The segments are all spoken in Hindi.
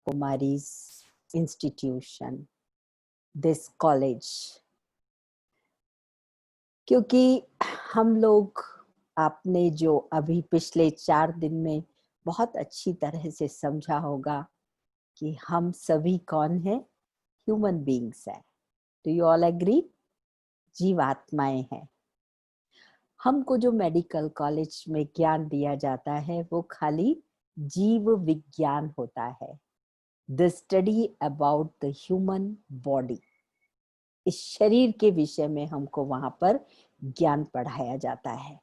Kumari's institution, this college. क्योंकि हम लोग, आपने जो अभी पिछले 4 दिन में बहुत अच्छी तरह से समझा होगा कि हम सभी कौन हैं? ह्यूमन बीइंग्स हैं। Do you all agree? जीवात्माएं हैं। हमको जो मेडिकल कॉलेज में ज्ञान दिया जाता है वो खाली जीव विज्ञान होता है, the study about the human body. इस शरीर के विषय में हमको वहां पर ज्ञान पढ़ाया जाता है।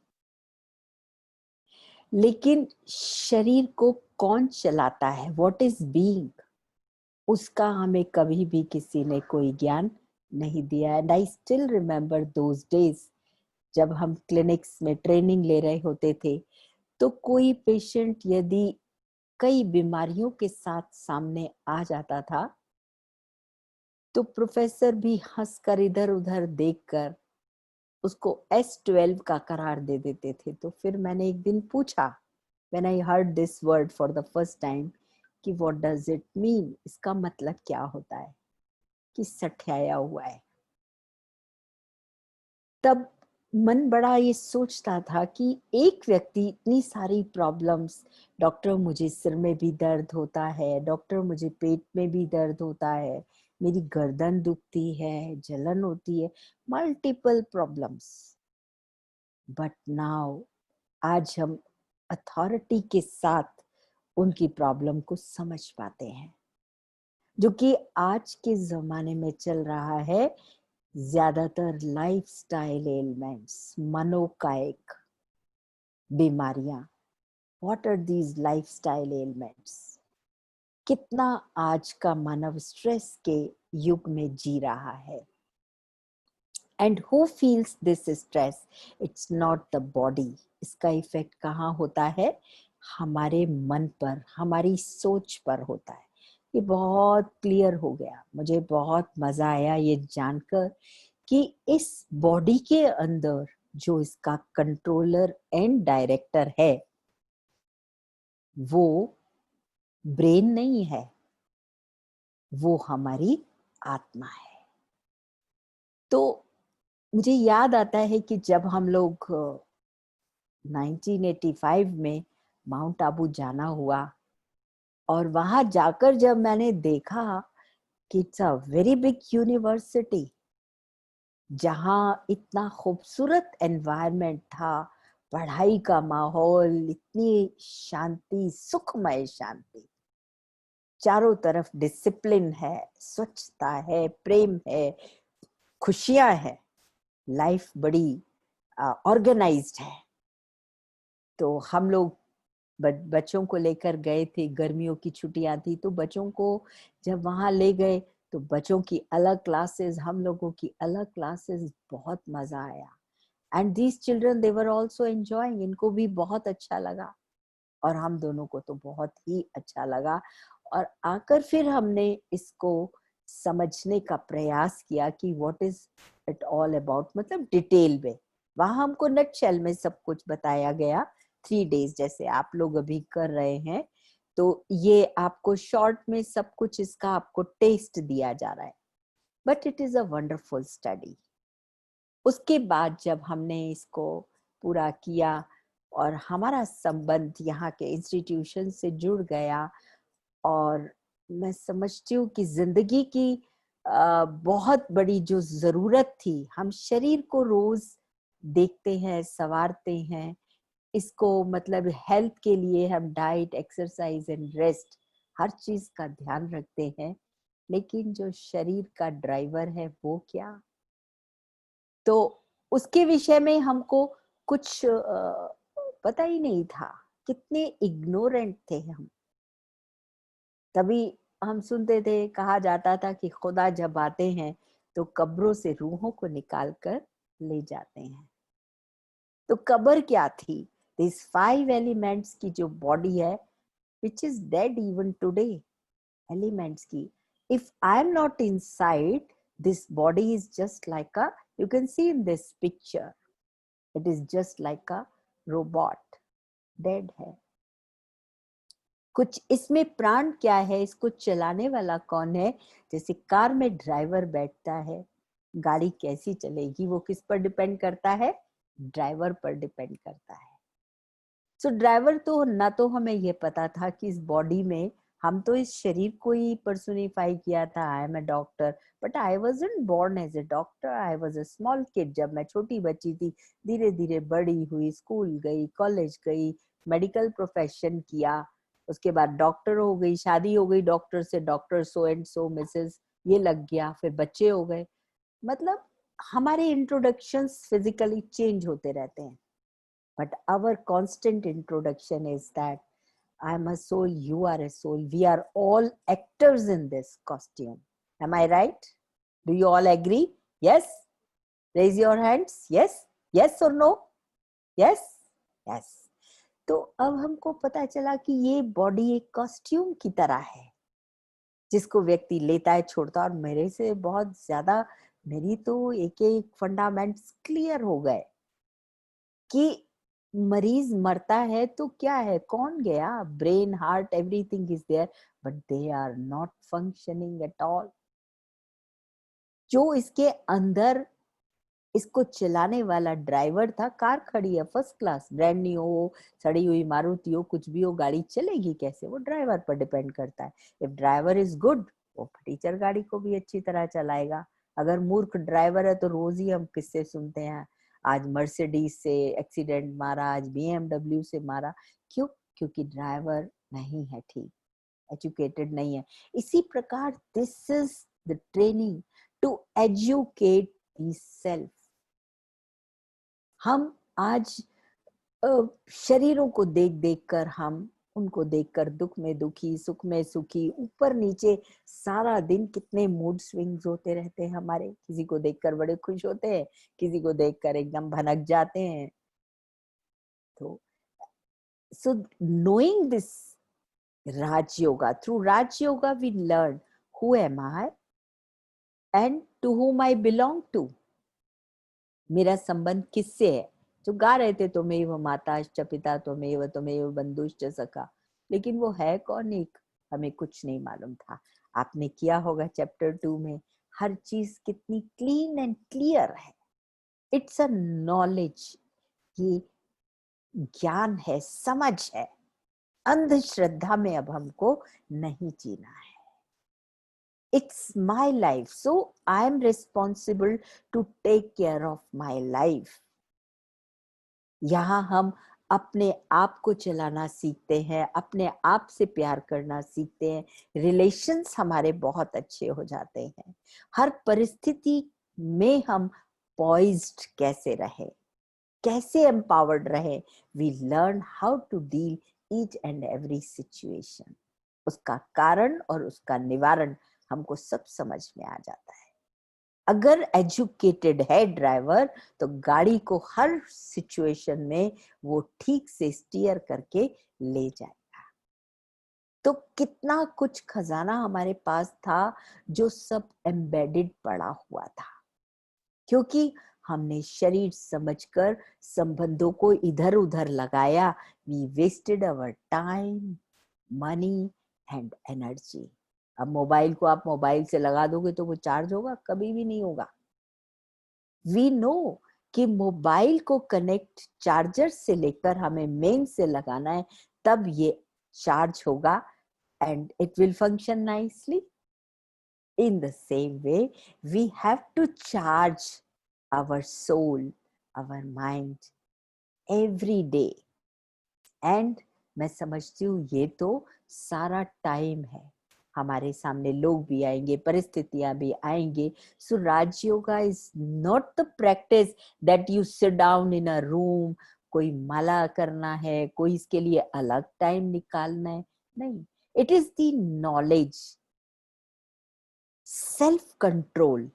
लेकिन शरीर को कौन चलाता है, व्हाट इज बीइंग, उसका हमें कभी भी किसी ने कोई ज्ञान नहीं दिया। And I still remember those days जब हम क्लिनिक्स में ट्रेनिंग ले रहे होते थे, तो कोई पेशेंट यदि कई बीमारियों के साथ सामने आ जाता था तो प्रोफेसर भी हंसकर इधर उधर देखकर उसको S12 का करार दे देते थे। तो फिर मैंने एक दिन पूछा, when I heard this word for the first time, कि what does it mean, इसका मतलब क्या होता है? कि सठियाया हुआ है। तब मन बड़ा ये सोचता था कि एक व्यक्ति इतनी सारी प्रॉब्लम्स, डॉक्टर मुझे सिर में भी दर्द होता है, डॉक्टर मुझे पेट में भी दर्द होता है, मेरी गर्दन दुखती है, जलन होती है, मल्टीपल प्रॉब्लम्स। बट नाउ, आज हम अथॉरिटी के साथ उनकी प्रॉब्लम को समझ पाते हैं, जो कि आज के जमाने में चल रहा है। ज्यादातर लाइफस्टाइल एलिमेंट्स, मनोकायिक बीमारियां। What are these lifestyle elements? कितना आज का मानव स्ट्रेस के युग में जी रहा है। And who feels this stress? It's not the body. इसका इफेक्ट कहाँ होता है? हमारे मन पर, हमारी सोच पर होता है। ये बहुत क्लियर हो गया। मुझे बहुत मजा आया ये जानकर कि इस बॉडी के अंदर जो इसका कंट्रोलर एंड डायरेक्टर है वो ब्रेन नहीं है, वो हमारी आत्मा है। तो मुझे याद आता है कि जब हम लोग 1985 में माउंट आबू जाना हुआ और वहां जाकर जब मैंने देखा कि it's a very big university, जहां इतना खूबसूरत एनवायरनमेंट था, पढ़ाई का माहौल, इतनी शांति, सुखमय शांति, चारों तरफ डिसिप्लिन है, स्वच्छता है, प्रेम है, खुशियां है, लाइफ बड़ी ऑर्गेनाइज्ड है। तो हम लोग बच्चों को लेकर गए थे, गर्मियों की छुट्टियां थी, तो बच्चों को जब वहां ले गए तो बच्चों की अलग क्लासेस, हम लोगों की अलग क्लासेस, बहुत मजा आया। And these children, they were also enjoying, इनको भी बहुत अच्छा लगा और हम दोनों को तो बहुत ही अच्छा लगा। और आकर फिर हमने इसको समझने का प्रयास किया कि what is it all about, मतलब डिटेल में। वहां हमको नटशेल में सब कुछ बताया गया, 3 डेज जैसे आप लोग अभी कर रहे हैं। तो ये आपको शॉर्ट में सब कुछ इसका आपको टेस्ट दिया जा रहा है, but it is a wonderful study. उसके बाद जब हमने इसको पूरा किया और हमारा संबंध यहाँ के इंस्टीट्यूशन से जुड़ गया, और मैं समझती हूँ कि जिंदगी की बहुत बड़ी जो जरूरत थी, हम शरीर को रोज देखते हैं, संवारते हैं, इसको मतलब हेल्थ के लिए हम डाइट, एक्सरसाइज एंड रेस्ट हर चीज का ध्यान रखते हैं, लेकिन जो शरीर का ड्राइवर है वो क्या? तो उसके विषय में हमको कुछ पता ही नहीं था। कितने इग्नोरेंट थे हम। तभी हम सुनते थे, कहा जाता था कि खुदा जब आते हैं तो कब्रों से रूहों को निकाल कर ले जाते हैं। तो कब्र क्या थी? दिस 5 एलिमेंट्स की जो बॉडी है, which is dead even today, elements की, if I am not inside, this body is just like a, you can see in this picture, it is just like a robot, dead है। कुछ इसमें प्राण क्या है, इसको चलाने वाला कौन है? जैसे कार में ड्राइवर बैठता है, गाड़ी कैसी चलेगी वो किस पर डिपेंड करता है? ड्राइवर पर डिपेंड करता है। सो ड्राइवर तो ना, तो हमें ये पता था कि इस बॉडी में, हम तो इस शरीर को ही पर्सोनिफाई किया था, I am a doctor, but I wasn't born as a doctor, I was a small kid. जब मैं छोटी बच्ची थी, धीरे धीरे बड़ी हुई, स्कूल गई, कॉलेज गई, मेडिकल प्रोफेशन किया, उसके बाद डॉक्टर हो गई, शादी हो गई, डॉक्टर से doctor, so and so Mrs ये लग गया, फिर बच्चे हो गए। मतलब हमारे इंट्रोडक्शंस फिजिकली चेंज होते रहते हैं, but our constant introduction is that I am a soul, you are a soul, we are all actors in this costume. Am I right? Do you all agree? Yes? Raise your hands. Yes? Yes or no? Yes? Yes. तो अब हमको पता चला कि ये बॉडी एक कॉस्ट्यूम की तरह है, जिसको व्यक्ति लेता है, छोड़ता है। और मेरे से बहुत ज्यादा, मेरी तो एक एक फंडामेंट्स क्लियर हो गए कि मरीज मरता है तो क्या है, कौन गया? Brain, heart, everything is there, but they are not functioning at all. जो इसके अंदर इसको चलाने वाला ड्राइवर था, कार खड़ी है फर्स्ट क्लास, ब्रांड न्यू हो, सड़ी हुई मारुति हो, कुछ भी हो, गाड़ी चलेगी कैसे? वो ड्राइवर पर डिपेंड करता है। इफ ड्राइवर इज गुड, वो टीचर गाड़ी को भी अच्छी तरह चलाएगा। अगर मूर्ख ड्राइवर है तो रोज ही हम किस्से सुनते हैं, आज मर्सिडीज से एक्सीडेंट मारा, आज बीएमडब्ल्यू से मारा। क्यों? क्योंकि ड्राइवर नहीं है ठीक, एजुकेटेड नहीं है। इसी प्रकार this is the training to educate the self. हम आज शरीरों को देख देख कर, हम उनको देखकर दुख में दुखी, सुख में सुखी, ऊपर नीचे, सारा दिन कितने मूड स्विंग्स होते रहते हैं हमारे। किसी को देखकर बड़े खुश होते हैं, किसी को देखकर एकदम भनक जाते हैं। तो so knowing this Raj Yoga, through Raj Yoga we learn who am I and to whom I belong to. मेरा संबंध किससे है? जो गा रहे थे त्वमेव माताश्च पिता त्वमेव त्वमेव बंधुश्च सखा, लेकिन वो है कौन? एक हमें कुछ नहीं मालूम था। आपने किया होगा चैप्टर 2 में, हर चीज कितनी क्लीन एंड क्लियर है। इट्स अ नॉलेज, ये ज्ञान है, समझ है। अंधश्रद्धा में अब हमको नहीं जीना है। It's my life, so I am responsible to take care of my life. यहाँ हम अपने आप को चलाना सीखते हैं, अपने आप से प्यार करना सीखते हैं, रिलेशंस हमारे बहुत अच्छे हो जाते हैं। हर परिस्थिति में हम पॉइज्ड कैसे रहे, कैसे एम्पावर्ड रहे, we learn how to deal each and every situation. उसका कारण और उसका निवारण हमको सब समझ में आ जाता है। अगर एजुकेटेड है ड्राइवर, तो गाड़ी को हर सिचुएशन में वो ठीक से स्टीयर करके ले जाएगा। तो कितना कुछ खजाना हमारे पास था जो सब एम्बेडेड पड़ा हुआ था, क्योंकि हमने शरीर समझकर संबंधों को इधर उधर लगाया। We wasted our time, money and energy. अब मोबाइल को आप मोबाइल से लगा दोगे तो वो चार्ज होगा? कभी भी नहीं होगा। वी नो कि मोबाइल को कनेक्ट चार्जर से लेकर हमें मेन से लगाना है, तब ये चार्ज होगा and it will function nicely. In the same way, we have to charge our soul, our mind every day. And मैं समझती हूँ ये तो सारा टाइम है। हमारे सामने लोग भी आएंगे, परिस्थितियां भी आएंगे। So raj yoga is not the practice that you sit down in a room, कोई माला करना है, कोई इसके लिए अलग टाइम निकालना है, नहीं। It is the knowledge, self control.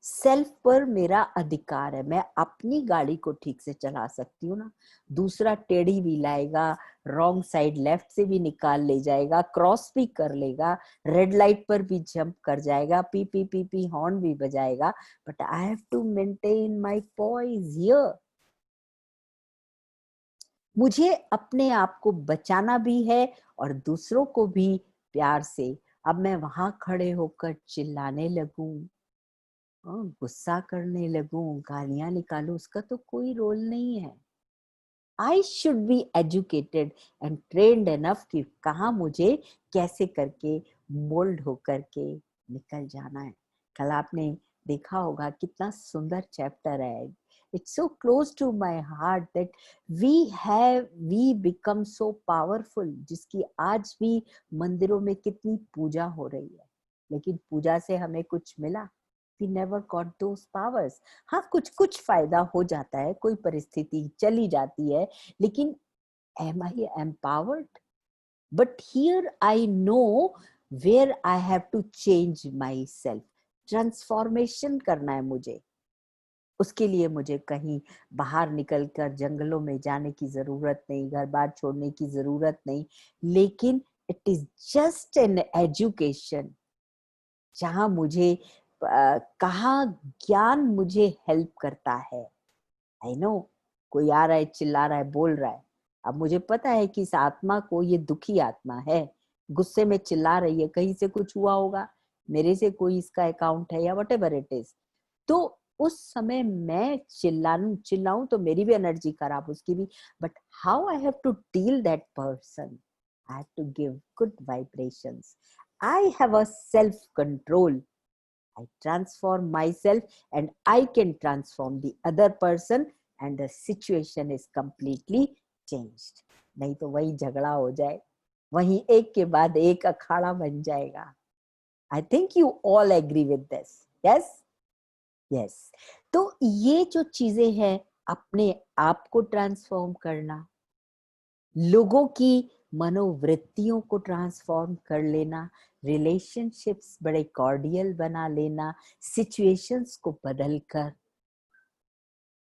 Self पर मेरा अधिकार है। मैं अपनी गाड़ी को ठीक से चला सकती हूँ ना, दूसरा टेढ़ी भी लाएगा, रॉन्ग साइड लेफ्ट से भी निकाल ले जाएगा, क्रॉस भी कर लेगा, रेड लाइट पर भी जंप कर जाएगा, पी पी पी पी हॉर्न भी बजाएगा, but I have to maintain my poise here. मुझे अपने आप को बचाना भी है और दूसरों को भी प्यार से। अब मैं वहां खड़े होकर चिल्लाने लगूं, गुस्सा करने लगूं, गालियां निकालूं, उसका तो कोई रोल नहीं है। I should be educated and trained enough कि कहाँ मुझे कैसे करके मोल्ड होकर के निकल जाना है। कल आपने देखा होगा कितना सुंदर चैप्टर है। It's so close to my heart that we become so powerful, जिसकी आज भी मंदिरों में कितनी पूजा हो रही है, लेकिन पूजा से हमें कुछ मिला? We never got those powers. हाँ, कुछ कुछ फायदा हो जाता है, कोई परिस्थिति चली जाती है, लेकिन am I empowered? But here I know where I have to change myself. Transformation करना है मुझे। उसके लिए मुझे कहीं बाहर निकलकर जंगलों में जाने की जरूरत नहीं, घर बार छोड़ने की जरूरत नहीं, लेकिन it is just an education जहां मुझे कहाँ ज्ञान मुझे हेल्प करता है। आई नो कोई आ रहा है, चिल्ला रहा है, बोल रहा है। अब मुझे पता है कि इस आत्मा को, ये दुखी आत्मा है, गुस्से में चिल्ला रही है, कहीं से कुछ हुआ होगा, मेरे से कोई इसका अकाउंट है या वट एवर इट इज। तो उस समय मैं चिल्लाऊं तो मेरी भी एनर्जी खराब, उसकी भी। But how I have to deal that person? I have to give good vibrations. I have a self control. I transform myself and I can transform the other person and the situation is completely changed. नहीं तो वही झगड़ा हो जाए, वही एक के बाद एक अखाड़ा बन जाएगा। I think you all agree with this. Yes? Yes. तो ये जो चीजें हैं, अपने आप को ट्रांसफॉर्म करना, लोगों की मनोवृत्तियों को ट्रांसफॉर्म कर लेना, रिलेशनशिप्स बड़े कॉर्डियल बना लेना, सिचुएशंस को बदलकर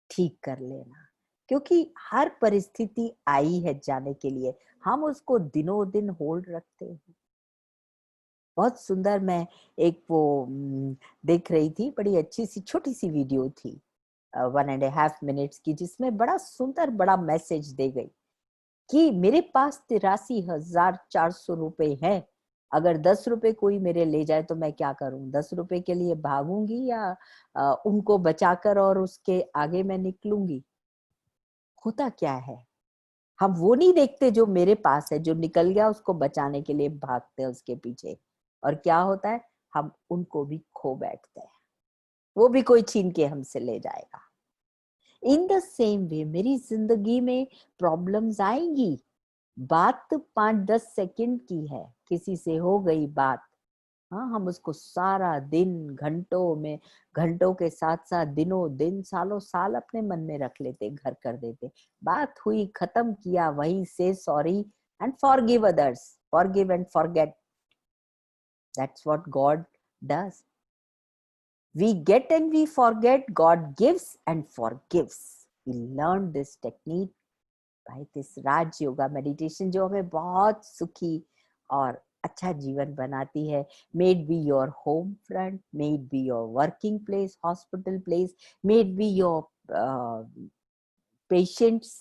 ठीक कर लेना। क्योंकि हर परिस्थिति आई है जाने के लिए, हम उसको दिनों दिन होल्ड रखते हैं। बहुत सुंदर, मैं एक वो देख रही थी, बड़ी अच्छी सी छोटी सी वीडियो थी, 1.5 मिनट्स की, जिसमें बड़ा सुंदर बड़ा मैसेज दे गई कि मेरे पास 83,400 रुपए है, अगर 10 रुपए कोई मेरे ले जाए तो मैं क्या करूं? 10 रुपए के लिए भागूंगी या उनको बचाकर और उसके आगे मैं निकलूंगी? होता क्या है, हम वो नहीं देखते जो मेरे पास है, जो निकल गया उसको बचाने के लिए भागते हैं उसके पीछे, और क्या होता है, हम उनको भी खो बैठते हैं, वो भी कोई छीन के हमसे ले जाएगा। इन द सेम वे मेरी जिंदगी में प्रॉब्लम्स आएंगी। बात तो 5-10 सेकंड की है, किसी से हो गई बात, हाँ, हम उसको सारा दिन घंटों में, घंटों के साथ साथ दिनों दिन, सालों साल अपने मन में रख लेते, घर कर देते। बात हुई, खत्म किया, वहीं से sorry and forgive others, forgive and forget. That's what God does. We get and we forget, God gives and forgives. We learn this technique by this Raj Yoga meditation, जो हमें बहुत सुखी और अच्छा जीवन बनाती है। May it be your home front, may it be your working place, hospital place, may it be your patients,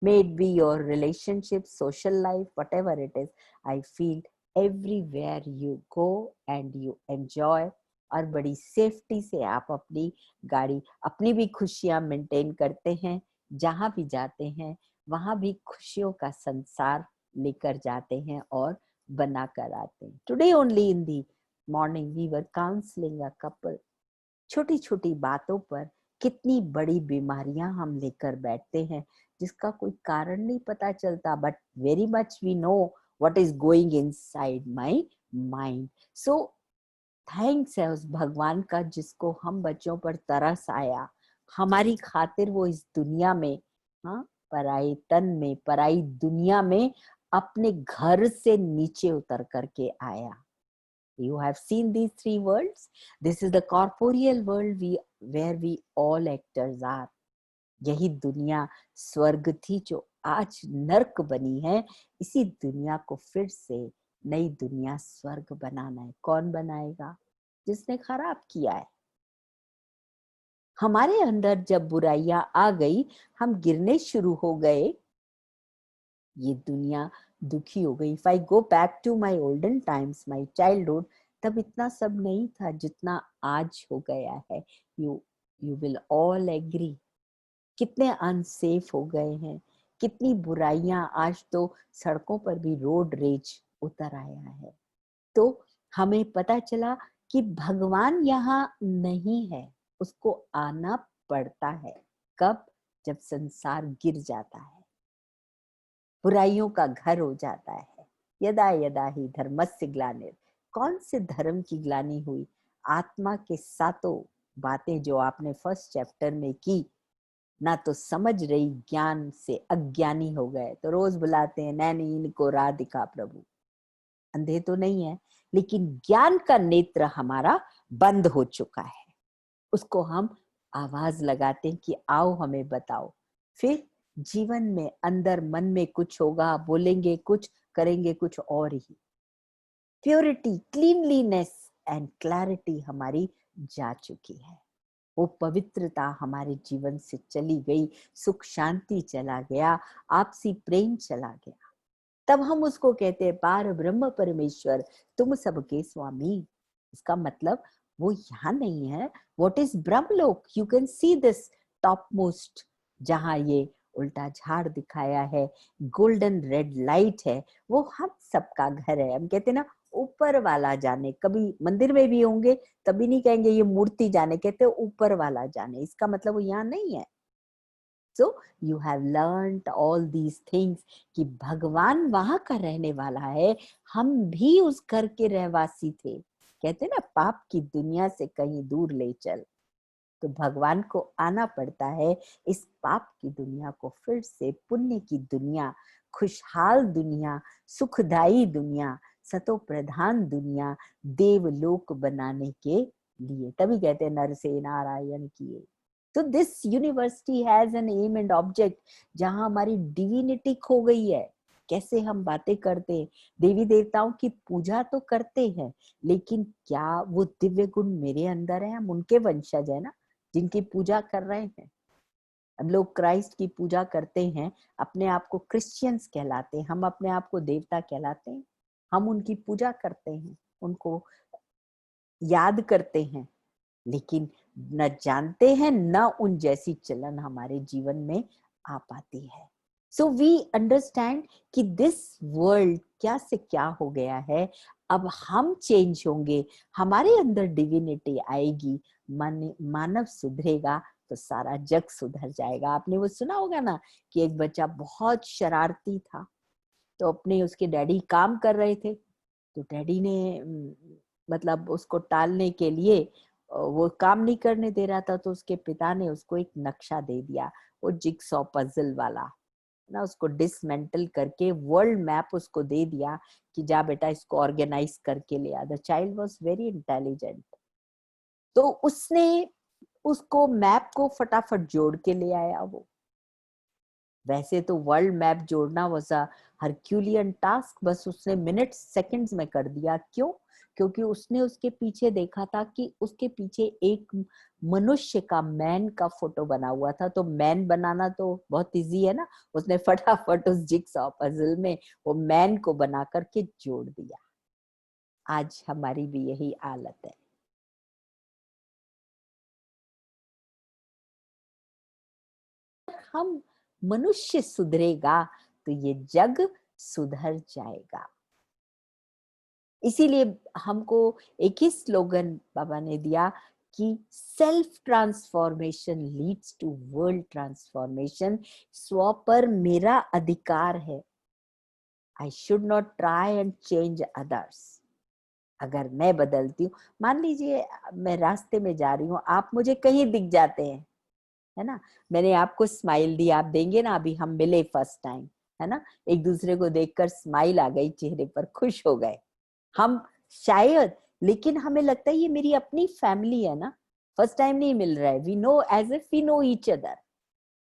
may it be your relationships, social life, whatever it is. I feel everywhere you go and you enjoy, और बड़ी सेफ्टी से आप अपनी गाड़ी, अपनी भी खुशियां मेंटेन करते हैं, जहां भी जाते हैं वहां भी खुशियों का संसार लेकर जाते हैं और बना कर आते हैं। Today only in the morning we were counselling a couple. छोटी छोटी बातों पर कितनी बड़ी बीमारियां हम लेकर बैठते हैं, जिसका कोई कारण नहीं पता चलता, but very much we know what is going inside my mind. So thanks है उस भगवान का जिसको हम बच्चों पर तरस आया, हमारी खातिर वो इस दुनिया में, हाँ, पराई तन में, पराई दुनिया में अपने घर से नीचे उतर करके आया। You have seen these three worlds. This is the corporeal world where we all actors are. यही दुनिया स्वर्ग थी जो आज नर्क बनी है। इसी दुनिया को फिर से नई दुनिया स्वर्ग बनाना है। कौन बनाएगा? जिसने खराब किया है। हमारे अंदर जब बुराइयां आ गई, हम गिरने शुरू हो गए, ये दुनिया दुखी हो गई। If I go back to my olden times, my childhood, तब इतना सब नहीं था जितना आज हो गया है। You you will all agree. कितने अनसेफ हो गए हैं, कितनी बुराइयां, आज तो सड़कों पर भी रोड रेज उतर आया है। तो हमें पता चला कि भगवान यहाँ नहीं है, उसको आना पड़ता है। कब? जब संसार गिर जाता है, बुराइयों का घर हो जाता है। यदा यदा ही धर्मस्य ग्लानिर, कौन से धर्म की ग्लानि हुई? आत्मा के सातों बातें जो आपने फर्स्ट चैप्टर में की, ना तो समझ रही, ज्ञान से अज्ञानी हो गए। तो रोज बुलाते हैं, नैनी इनको राह दिखा प्रभु। अंधे तो नहीं है, लेकिन ज्ञान का नेत्र हमारा बंद हो चुका है। उसको हम आवाज लगाते हैं कि आओ हमें बताओ। फिर जीवन में अंदर मन में कुछ होगा, बोलेंगे कुछ, करेंगे कुछ और ही। प्योरिटी, क्लीनलीनेस एंड क्लैरिटी हमारी जा चुकी है। वो पवित्रता हमारे जीवन से चली गई, सुख शांति चला गया, आपसी प्रेम चला गया। तब हम उसको कहते हैं पार ब्रह्म परमेश्वर, तुम सबके स्वामी। इसका मतलब वो यहाँ नहीं है। What is Brahmalok? You can see this top most, जहाँ ये उल्टा झाड़ दिखाया है, गोल्डन रेड लाइट है, वो हम सबका घर है। हम कहते हैं ना, ऊपर वाला जाने। कभी मंदिर में भी होंगे तभी नहीं कहेंगे ये मूर्ति जाने, कहते हैं ऊपर वाला जाने। इसका मतलब वो यहाँ नहीं है। So you have learned all these things कि भगवान वहां का रहने वाला है, हम भी उस घर के रहवासी थे। कहते ना, पाप की दुनिया से कहीं दूर ले चल। तो भगवान को आना पड़ता है इस पाप की दुनिया को फिर से पुण्य की दुनिया, खुशहाल दुनिया, सुखदायी दुनिया, सतो प्रधान दुनिया, देवलोक बनाने के लिए। तभी कहते हैं नर से नारायण किए। तो this university has an aim and object, जहां हमारी डिविनिटी खो गई है। कैसे हम बातें करते हैं, देवी देवताओं की पूजा तो करते हैं, लेकिन क्या वो दिव्य गुण मेरे अंदर है? हम उनके वंशज है ना, जिनकी पूजा कर रहे हैं। हम लोग क्राइस्ट की पूजा करते हैं, अपने आप को क्रिश्चियंस कहलाते हैं, हम अपने आप को देवता कहलाते हैं। हम उनकी पूजा करते हैं, उनको याद करते हैं, लेकिन न जानते हैं, न उन जैसी चलन हमारे जीवन में आ पाती है। सो वी अंडरस्टैंड कि दिस वर्ल्ड क्या से क्या हो गया है। अब हम चेंज होंगे, हमारे अंदर डिविनिटी आएगी, मानव सुधरेगा तो सारा जग सुधर जाएगा। आपने वो सुना होगा ना कि एक बच्चा बहुत शरारती था, तो अपने उसके डैडी काम कर रहे थे, तो डैडी ने मतलब उसको टालने के लिए वो काम नहीं करने दे रहा था, तो उसके पिता ने उसको एक नक्शा दे दिया, वो जिगसॉ पजल वाला ना, उसको डिसमेंटल करके वर्ल्ड मैप उसको दे दिया कि जा बेटा इसको ऑर्गेनाइज करके ले आ। The child was very intelligent, तो उसने उसको मैप को फटाफट जोड़ के ले आया। वो वैसे तो वर्ल्ड मैप जोड़ना वाज अ हरक्यूलियन टास्क, बस उसने मिनट सेकंड्स में कर दिया। क्यों? क्योंकि उसने उसके पीछे देखा था कि उसके पीछे एक मनुष्य का, मैन का फोटो बना हुआ था। तो मैन बनाना तो बहुत इजी है ना, उसने फटाफट उस जिगसॉ पजल में वो मैन को बना करके जोड़ दिया। आज हमारी भी यही हालत है। हम मनुष्य सुधरेगा तो ये जग सुधर जाएगा। इसीलिए हमको एक ही स्लोगन बाबा ने दिया कि self transformation leads to world transformation. स्व पर मेरा अधिकार है। I should not try and change others. अगर मैं बदलती हूँ, मान लीजिए मैं रास्ते में जा रही हूँ, आप मुझे कहीं दिख जाते हैं, है ना, मैंने आपको स्माइल दी, आप देंगे ना, अभी हम मिले फर्स्ट टाइम, है ना, एक दूसरे को देखकर स्माइल आ गई चेहरे पर, खुश हो गए हम शायद। लेकिन हमें लगता है ये मेरी अपनी फैमिली है ना, फर्स्ट टाइम नहीं मिल रहा है, we know as if we know each other.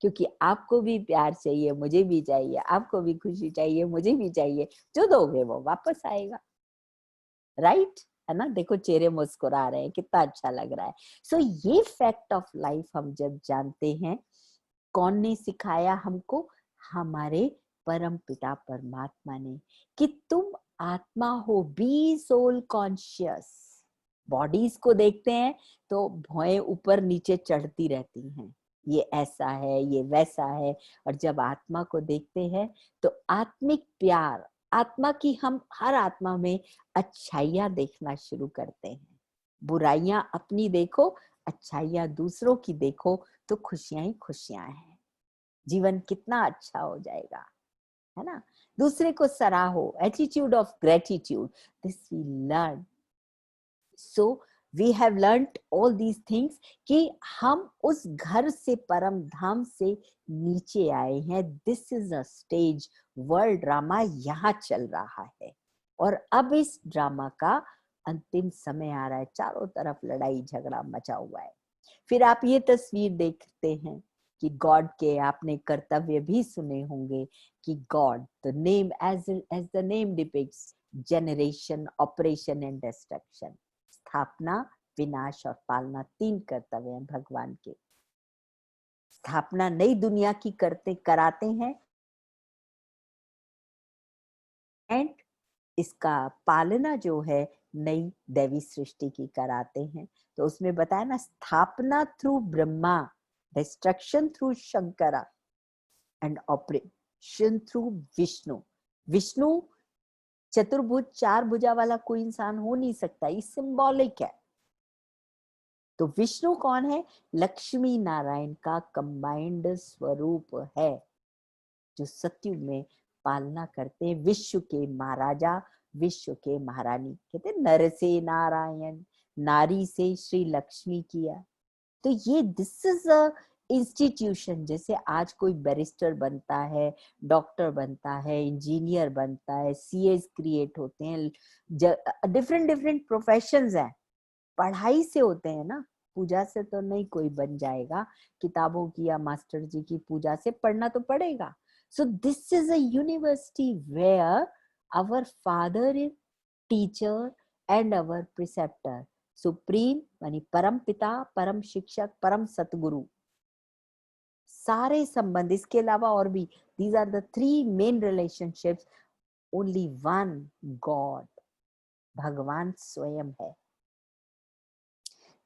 क्योंकि आपको भी प्यार चाहिए, मुझे भी चाहिए, आपको भी खुशी चाहिए, मुझे भी चाहिए। जो दोगे वो वापस आएगा, राइट? है ना, देखो चेहरे मुस्कुरा रहे हैं, कितना अच्छा लग रहा है। सो ये फैक्ट ऑफ लाइफ हम जब जानते हैं, कौन ने सिखाया हमको? हमारे परम पिता परमात्मा ने कि तुम आत्मा हो, बी सोल कॉन्शियस। बॉडीज को देखते हैं तो भौएं ऊपर नीचे चढ़ती रहती हैं, ये ऐसा है, ये वैसा है। और जब आत्मा को देखते हैं तो आत्मिक प्यार, आत्मा की, हम हर आत्मा में अच्छाइयां देखना शुरू करते हैं। बुराइयां अपनी देखो, अच्छाइयां दूसरों की देखो, तो खुशियां ही खुशियां हैं। जीवन कितना अच्छा हो जाएगा, है ना। दूसरे को सराहो, attitude of gratitude, this we learn. So we have learned all these things कि हम उस घर से, परम धाम से नीचे आए हैं। This is a stage, world drama यहाँ चल रहा है और अब इस ड्रामा का अंतिम समय आ रहा है। चारों तरफ लड़ाई झगड़ा मचा हुआ है। फिर आप ये तस्वीर देखते हैं कि गॉड के आपने कर्तव्य भी सुने होंगे कि God, the name as the name depicts, generation, operation and destruction. स्थापना, विनाश और पालना, 3 कर्तव्य हैं भगवान के। स्थापना नई दुनिया की कराते हैं एंड इसका पालना जो है नई दैवी सृष्टि की कराते हैं। तो उसमें बताया ना, स्थापना through Brahma, destruction through Shankara and operation through Vishnu. Vishnu चतुर्भुज, 4 भुजा वाला कोई इंसान हो नहीं सकता, ये सिंबॉलिक है। तो विष्णु कौन है? लक्ष्मी नारायण का कंबाइंड स्वरूप है, जो सत्युग में पालना करते हैं, विश्व के महाराजा, विश्व के महारानी। कहते नर से नारायण, नारी से श्री लक्ष्मी किया। तो ये दिस इज अ इंस्टीट्यूशन। जैसे आज कोई बैरिस्टर बनता है, डॉक्टर बनता है, इंजीनियर बनता है, सीएस क्रिएट होते हैं, डिफरेंट डिफरेंट प्रोफेशंस हैं, पढ़ाई से होते हैं ना, पूजा से तो नहीं कोई बन जाएगा। किताबों की या मास्टर जी की पूजा से पढ़ना तो पड़ेगा। So this is a university where our father is teacher and our preceptor, supreme यानी परम पिता, परम शिक्षक, परम सतगुरु, सारे संबंध। इसके अलावा और भी, these are the 3 main relationships. Only one God, भगवान स्वयं है।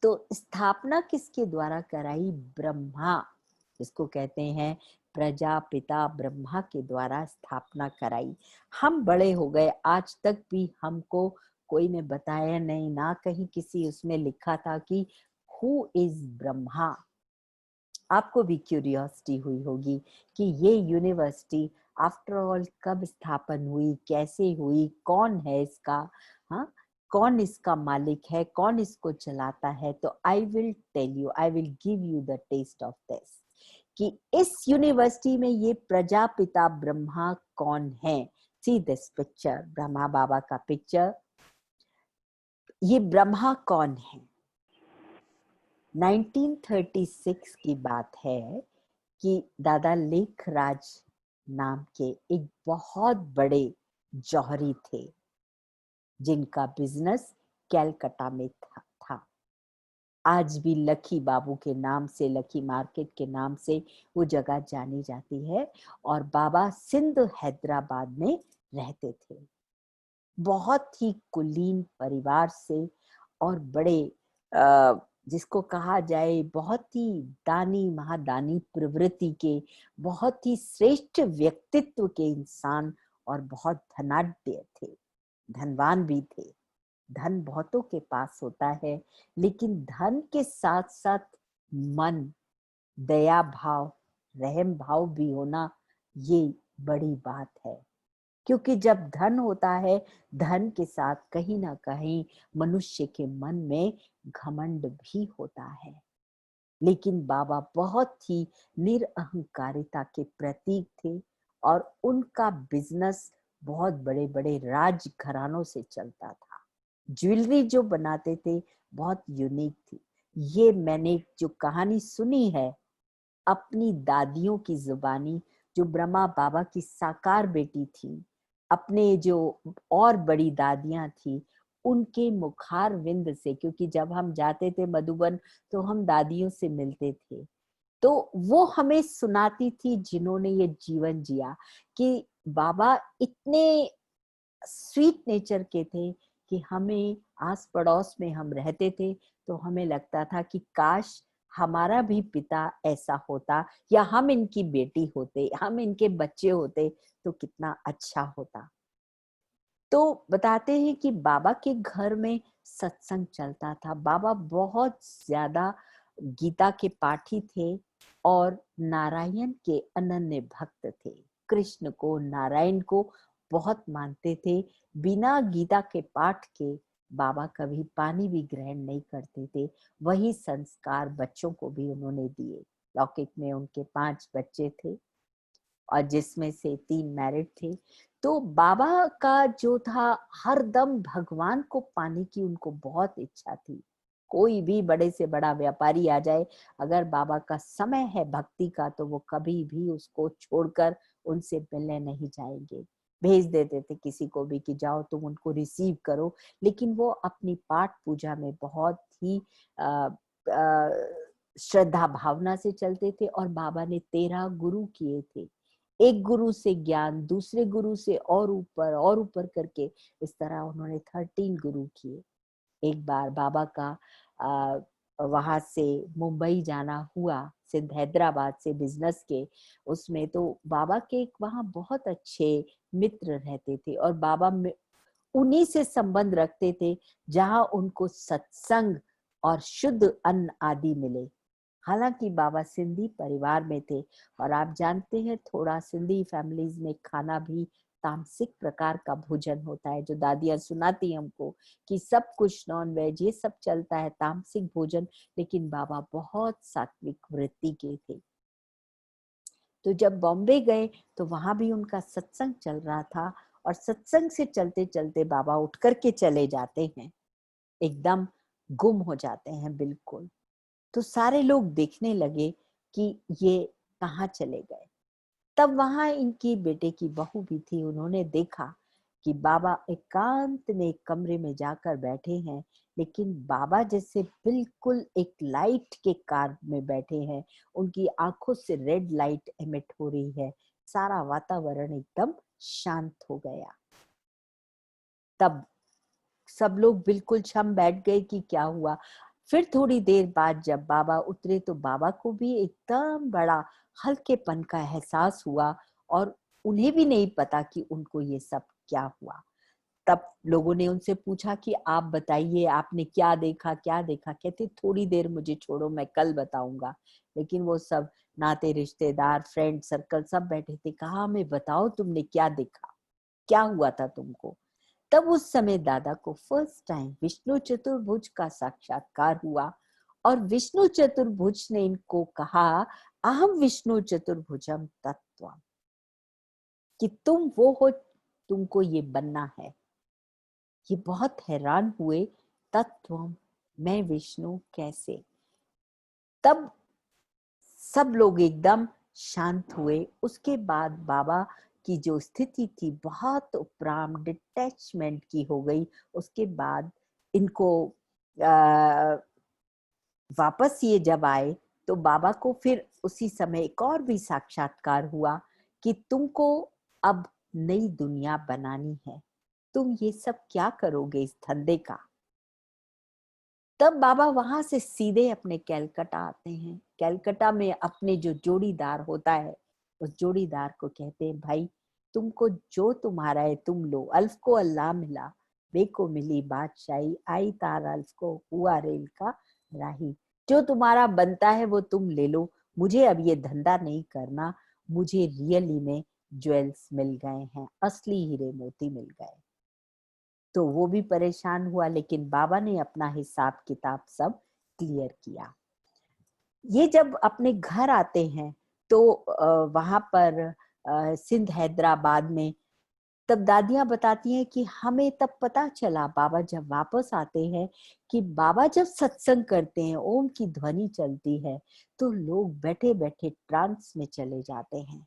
तो स्थापना किसके द्वारा कराई? ब्रह्मा, जिसको कहते हैं प्रजापिता ब्रह्मा के द्वारा स्थापना कराई। हम बड़े हो गए, आज तक भी हमको कोई ने बताया नहीं, ना कहीं किसी उसमें लिखा था कि हु इज ब्रह्मा। आपको भी क्यूरियोसिटी हुई होगी कि ये यूनिवर्सिटी आफ्टर ऑल कब स्थापन हुई, कैसे हुई, कौन है इसका, हाँ, कौन इसका मालिक है, कौन इसको चलाता है। तो I will tell you, I will give you the test of this कि इस यूनिवर्सिटी में ये प्रजापिता ब्रह्मा कौन है। See this picture, Brahma Baba का पिक्चर। ये ब्रह्मा कौन है? 1936 की बात है कि दादा लेखराज नाम के एक बहुत बड़े जौहरी थे, जिनका बिजनेस कैलकाटा में था। आज भी लकी बाबू के नाम से, लकी मार्केट के नाम से वो जगह जानी जाती है। और बाबा सिंध हैदराबाद में रहते थे। बहुत ही कुलीन परिवार से और बड़े जिसको कहा जाए बहुत ही दानी महादानी प्रवृत्ति के, बहुत ही श्रेष्ठ व्यक्तित्व के इंसान और बहुत धनाढ्य थे, धनवान भी थे। धन बहुतों के पास होता है, लेकिन धन के साथ साथ मन, दया भाव, रहम भाव भी होना, ये बड़ी बात है। क्योंकि जब धन होता है, धन के साथ कहीं ना कहीं मनुष्य के मन में घमंड भी होता है। लेकिन बाबा बहुत ही निरअहंकारिता के प्रतीक थे और उनका बिजनेस बहुत बड़े बड़े राजघरानों से चलता था। ज्वेलरी जो बनाते थे बहुत यूनिक थी। ये मैंने जो कहानी सुनी है अपनी दादियों की जुबानी, जो ब्रह्मा बाबा की साकार बेटी थी, अपने जो और बड़ी दादियां थी उनके मुखार विंद से, क्योंकि जब हम जाते थे मधुबन तो हम दादियों से मिलते थे। तो वो हमें सुनाती थी जिन्होंने ये जीवन जिया, कि बाबा इतने स्वीट नेचर के थे कि हमें आस पड़ोस में हम रहते थे तो हमें लगता था कि काश हमारा भी पिता ऐसा होता, या हम इनकी बेटी होते, हम इनके बच्चे होते तो कितना अच्छा होता। तो बताते हैं कि बाबा के घर में सत्संग चलता था। बाबा बहुत ज्यादा गीता के पाठी थे और नारायण के अनन्य भक्त थे। कृष्ण को, नारायण को बहुत मानते थे। बिना गीता के पाठ के बाबा कभी पानी भी ग्रहण नहीं करते थे। वही संस्कार बच्चों को भी उन्होंने दिए। लौकिक में उनके 5 बच्चे थे और जिसमें से 3 मैरिड थे। तो बाबा का जो था, हर दम भगवान को पाने की उनको बहुत इच्छा थी। कोई भी बड़े से बड़ा व्यापारी आ जाए, अगर बाबा का समय है भक्ति का तो वो कभी भी उसको छोड़कर उनसे मिलने नहीं जाएंगे। भेज देते थे किसी को भी कि जाओ तुम उनको रिसीव करो, लेकिन वो अपनी पाठ पूजा में बहुत ही अ, अ, श्रद्धा भावना से चलते थे। और बाबा ने 13 गुरु किए थे। एक गुरु से ज्ञान, दूसरे गुरु से और ऊपर करके इस तरह उन्होंने 13 गुरु किए। एक बार बाबा का वहां से मुंबई जाना हुआ, सिंध हैदराबाद से बिजनेस के उसमें, तो बाबा के एक वहां बहुत अच्छे मित्र रहते थे और बाबा में उन्हीं से संबंध रखते थे जहां उनको सत्संग और शुद्ध अन्न आदि मिले। हालांकि बाबा सिंधी परिवार में थे और आप जानते हैं थोड़ा सिंधी फैमिलीज में खाना भी तामसिक प्रकार का भोजन होता है। जो दादियां सुनाती हमको कि सब कुछ नॉन वेज ये सब चलता है, तामसिक भोजन, लेकिन बाबा बहुत सात्विक वृत्ति के थे। तो जब बॉम्बे गए तो वहां भी उनका सत्संग चल रहा था और सत्संग से चलते चलते बाबा उठ करके चले जाते हैं, एकदम गुम हो जाते हैं बिल्कुल। तो सारे लोग देखने लगे कि ये कहाँ चले गए। तब वहां इनकी बेटे की बहू भी थी। उन्होंने देखा कि बाबा एकांत में एक कमरे में जाकर बैठे हैं, लेकिन बाबा जैसे बिल्कुल एक लाइट के कार में बैठे हैं। उनकी आंखों से रेड लाइट एमिट हो रही है। सारा वातावरण एकदम शांत हो गया। तब सब लोग बिल्कुल छम बैठ गए कि क्या हुआ। फिर थोड़ी देर बाद जब बाबा उतरे तो बाबा को भी एकदम बड़ा हल्केपन का एहसास हुआ और उन्हें भी नहीं पता कि उनको ये सब क्या हुआ। तब लोगों ने उनसे पूछा कि आप बताइए आपने क्या देखा क्या देखा। कहते थोड़ी देर मुझे छोड़ो, मैं कल बताऊंगा। लेकिन वो सब नाते रिश्तेदार फ्रेंड सर्कल सब बैठे थे। कहा हमें बताओ तुमने क्या देखा, क्या हुआ था तुमको। तब उस समय दादा को फर्स्ट टाइम विष्णु चतुर्भुज का साक्षात्कार हुआ और विष्णु चतुर्भुज ने इनको कहा अहम विष्णु चतुर्भुजम तत्वम, कि तुम वो हो, तुमको ये बनना है। ये बहुत हैरान हुए, तत्वम, मैं विष्णु कैसे। तब सब लोग एकदम शांत हुए। उसके बाद बाबा की जो स्थिति थी बहुत उपराम डिटैचमेंट की हो गई। उसके बाद इनको वापस ये जब आए तो बाबा को फिर उसी समय एक और भी साक्षात्कार हुआ कि तुमको अब नई दुनिया बनानी है, तुम ये सब क्या करोगे इस धंधे का। तब बाबा वहां से सीधे अपने कैलकटा आते हैं। कैलकटा में अपने जो जोड़ीदार होता है उस जोड़ीदार को कहते हैं भाई तुमको जो तुम्हारा है तुम लो, अल्फ को अल्लाह मिला, बे को मिली बादशाही, आई तार अल्फ को हुआ रेल का राही। जो तुम्हारा बनता है वो तुम ले लो, मुझे अब ये धंधा नहीं करना। मुझे रियली में ज्वेल्स मिल गए हैं, असली हीरे मोती मिल गए। तो वो भी परेशान हुआ, लेकिन बाबा ने अपना हिसाब किताब सब क्लियर किया। ये जब अपने घर आते हैं तो वहां पर सिंध हैदराबाद में, तब दादियां बताती हैं कि हमें तब पता चला बाबा जब वापस आते हैं कि बाबा जब सत्संग करते हैं, ओम की ध्वनि चलती है तो लोग बैठे बैठे ट्रांस में चले जाते हैं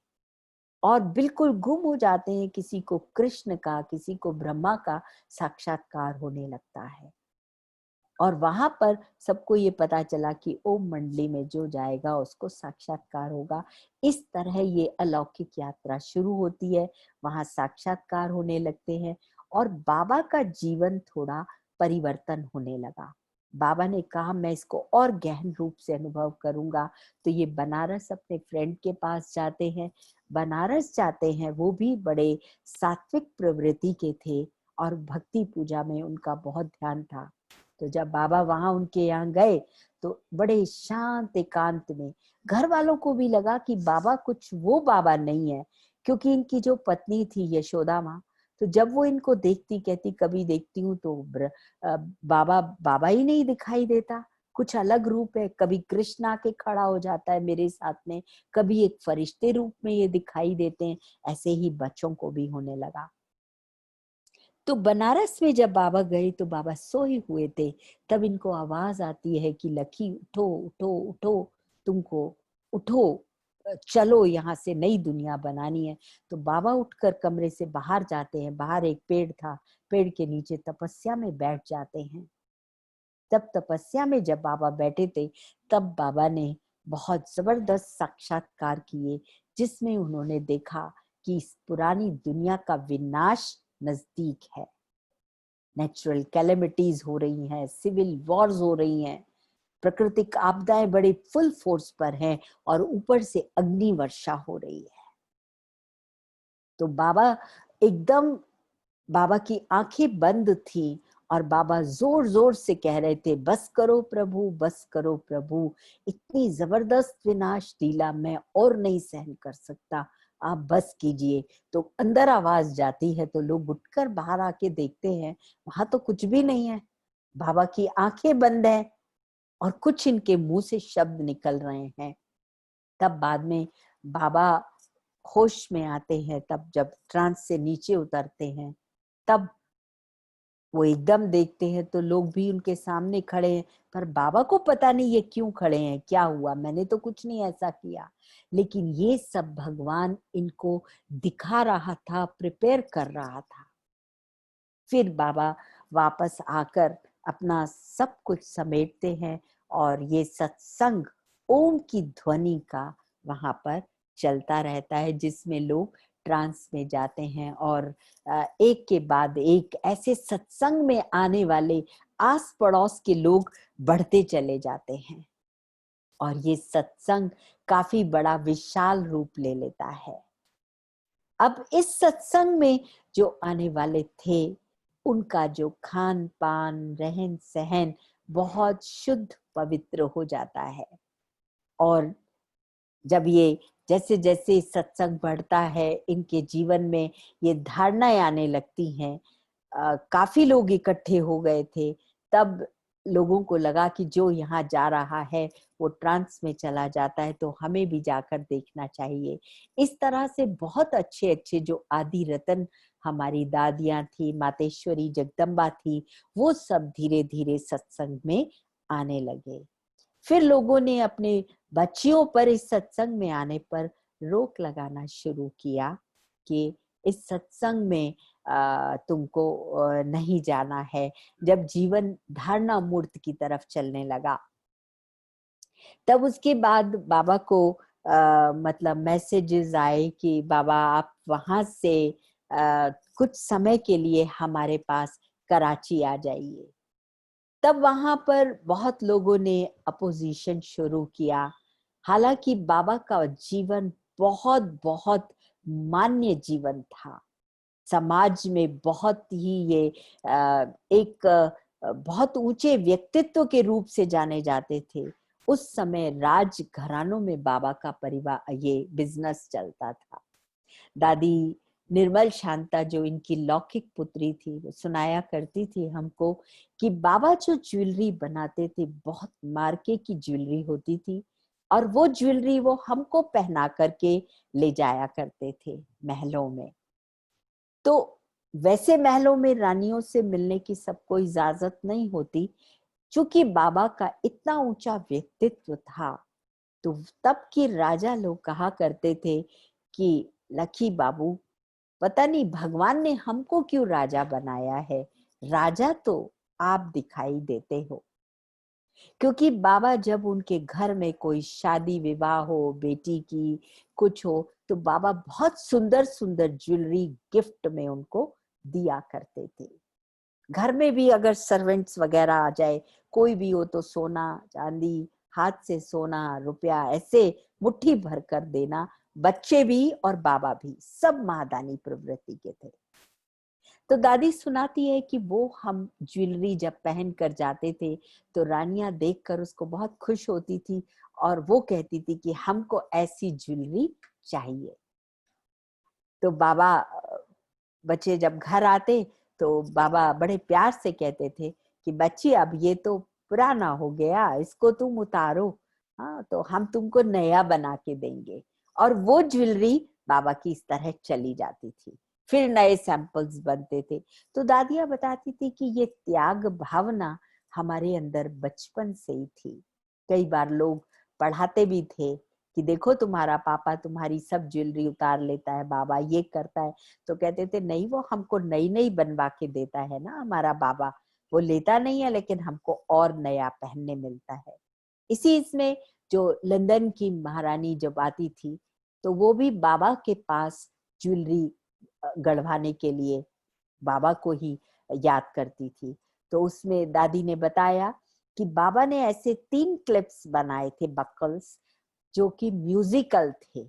और बिल्कुल गुम हो जाते हैं। किसी को कृष्ण का, किसी को ब्रह्मा का साक्षात्कार होने लगता है। और वहां पर सबको ये पता चला कि ओम मंडली में जो जाएगा उसको साक्षात्कार होगा। इस तरह ये अलौकिक यात्रा शुरू होती है, वहां साक्षात्कार होने लगते हैं और बाबा का जीवन थोड़ा परिवर्तन होने लगा। बाबा ने कहा मैं इसको और गहन रूप से अनुभव करूंगा, तो ये बनारस अपने फ्रेंड के पास जाते हैं। बनारस जाते हैं, वो भी बड़े सात्विक प्रवृत्ति के थे और भक्ति पूजा में उनका बहुत ध्यान था। तो जब बाबा वहां उनके यहाँ गए तो बड़े शांत एकांत में घर वालों को भी लगा कि बाबा कुछ वो बाबा नहीं है, क्योंकि इनकी जो पत्नी थी यशोदा माँ, तो जब वो इनको देखती कहती कभी देखती हूँ तो बाबा बाबा ही नहीं दिखाई देता, कुछ अलग रूप है। कभी कृष्ण आके खड़ा हो जाता है मेरे साथ में, कभी एक फरिश्ते रूप में ये दिखाई देते हैं। ऐसे ही बच्चों को भी होने लगा। तो बनारस में जब बाबा गए तो बाबा सोए हुए थे, तब इनको आवाज आती है कि लखी उठो उठो उठो, तुमको उठो, चलो यहाँ से नई दुनिया बनानी है। तो बाबा उठकर कमरे से बाहर जाते हैं। बाहर एक पेड़ था, पेड़ के नीचे तपस्या में बैठ जाते हैं। तब तपस्या में जब बाबा बैठे थे, तब बाबा ने बहुत जबरदस्त साक्षात्कार किए, जिसमें उन्होंने देखा कि इस पुरानी दुनिया का विनाश नजदीक है। नेचुरल कैलेमिटीज हो रही हैं, सिविल वॉर्स हो रही हैं, प्राकृतिक आपदाएं बड़े फुल फोर्स पर हैं और ऊपर से अग्नि वर्षा हो रही है। तो बाबा एकदम, बाबा की आंखें बंद थी और बाबा जोर जोर से कह रहे थे बस करो प्रभु, बस करो प्रभु, इतनी जबरदस्त विनाश लीला मैं और नहीं सहन कर सकता, आप बस कीजिए। तो अंदर आवाज जाती है तो लोग उठकर बाहर आके देखते हैं, वहां तो कुछ भी नहीं है, बाबा की आंखें बंद हैं और कुछ इनके मुंह से शब्द निकल रहे हैं। तब बाद में बाबा होश में आते हैं, तब जब ट्रांस से नीचे उतरते हैं, तब वो एकदम देखते हैं तो लोग भी उनके सामने खड़े हैं, पर बाबा को पता नहीं ये क्यों खड़े हैं, क्या हुआ, मैंने तो कुछ नहीं ऐसा किया। लेकिन ये सब भगवान इनको दिखा रहा था, प्रिपेयर कर रहा था। फिर बाबा वापस आकर अपना सब कुछ समेटते हैं और ये सत्संग ओम की ध्वनि का वहां पर चलता रहता है, जिसमें लोग ट्रांस में जाते हैं और एक के बाद एक ऐसे सत्संग में आने वाले आस पड़ोस के लोग बढ़ते चले जाते हैं और ये सत्संग काफी बड़ा विशाल रूप ले लेता है। अब इस सत्संग में जो आने वाले थे, उनका जो खान पान रहन सहन बहुत शुद्ध पवित्र हो जाता है। और जब ये जैसे जैसे सत्संग बढ़ता है, इनके जीवन में ये धारणाएं आने लगती हैं। काफी लोग इकट्ठे हो गए थे, तब लोगों को लगा कि जो यहाँ जा रहा है वो ट्रांस में चला जाता है, तो हमें भी जाकर देखना चाहिए। इस तरह से बहुत अच्छे अच्छे जो आदि रतन हमारी दादियां थी, मातेश्वरी जगदम्बा थी, वो सब धीरे धीरे सत्संग में आने लगे। फिर लोगों ने अपने बच्चियों पर इस सत्संग में आने पर रोक लगाना शुरू किया कि इस सत्संग में तुमको नहीं जाना है। जब जीवन धारणा मूर्त की तरफ चलने लगा, तब उसके बाद बाबा को मतलब मैसेजेस आए कि बाबा आप वहां से कुछ समय के लिए हमारे पास कराची आ जाइए। तब वहां पर बहुत लोगों ने अपोजिशन शुरू किया। हालांकि बाबा का जीवन बहुत बहुत मान्य जीवन था, समाज में बहुत ही ये एक बहुत ऊंचे व्यक्तित्व के रूप से जाने जाते थे। उस समय राज घरानों में बाबा का परिवार ये बिजनेस चलता था। दादी निर्मल शांता जो इनकी लौकिक पुत्री थी, वो सुनाया करती थी हमको कि बाबा जो ज्वेलरी बनाते थे बहुत मार्के की ज्वेलरी होती थी और वो ज्वेलरी वो हमको पहना करके ले जाया करते थे महलों में। तो वैसे महलों में रानियों से मिलने की सबको इजाजत नहीं होती, चूंकि बाबा का इतना ऊंचा व्यक्तित्व था। तो तब के राजा लोग कहा करते थे कि लकी बाबू, पता नहीं भगवान ने हमको क्यों राजा बनाया है, राजा तो आप दिखाई देते हो। क्योंकि बाबा जब उनके घर में कोई शादी विवाह हो, बेटी की कुछ हो, तो बाबा बहुत सुंदर सुंदर ज्वेलरी गिफ्ट में उनको दिया करते थे। घर में भी अगर सर्वेंट्स वगैरह आ जाए, कोई भी हो, तो सोना चांदी, हाथ से सोना रुपया ऐसे मुट्ठी भर कर देना। बच्चे भी और बाबा भी सब महादानी प्रवृत्ति के थे। तो दादी सुनाती है कि वो हम ज्वेलरी जब पहन कर जाते थे तो रानियां देखकर उसको बहुत खुश होती थी और वो कहती थी कि हमको ऐसी ज्वेलरी चाहिए। तो बाबा बच्चे जब घर आते तो बाबा बड़े प्यार से कहते थे कि बच्ची अब ये तो पुराना हो गया, इसको तुम उतारो, हाँ तो हम तुमको नया बना के देंगे। और वो ज्वेलरी बाबा की इस तरह चली जाती थी, फिर नए सैंपल्स बनते थे। तो दादियां बताती थी कि ये त्याग भावना हमारे अंदर बचपन से ही थी। कई बार लोग पढ़ाते भी थे कि देखो तुम्हारा पापा तुम्हारी सब ज्वेलरी उतार लेता है, बाबा ये करता है। तो कहते थे नहीं, वो हमको नई नई बनवा के देता है ना हमारा बाबा, वो लेता नहीं है लेकिन हमको और नया पहनने मिलता है। इसी इसमें जो लंदन की महारानी जब आती थी तो वो भी बाबा के पास ज्वेलरी गढ़वाने के लिए बाबा को ही याद करती थी। तो उसमें दादी ने बताया कि बाबा ने ऐसे 3 क्लिप्स बनाए थे बकल्स, जो कि म्यूजिकल थे।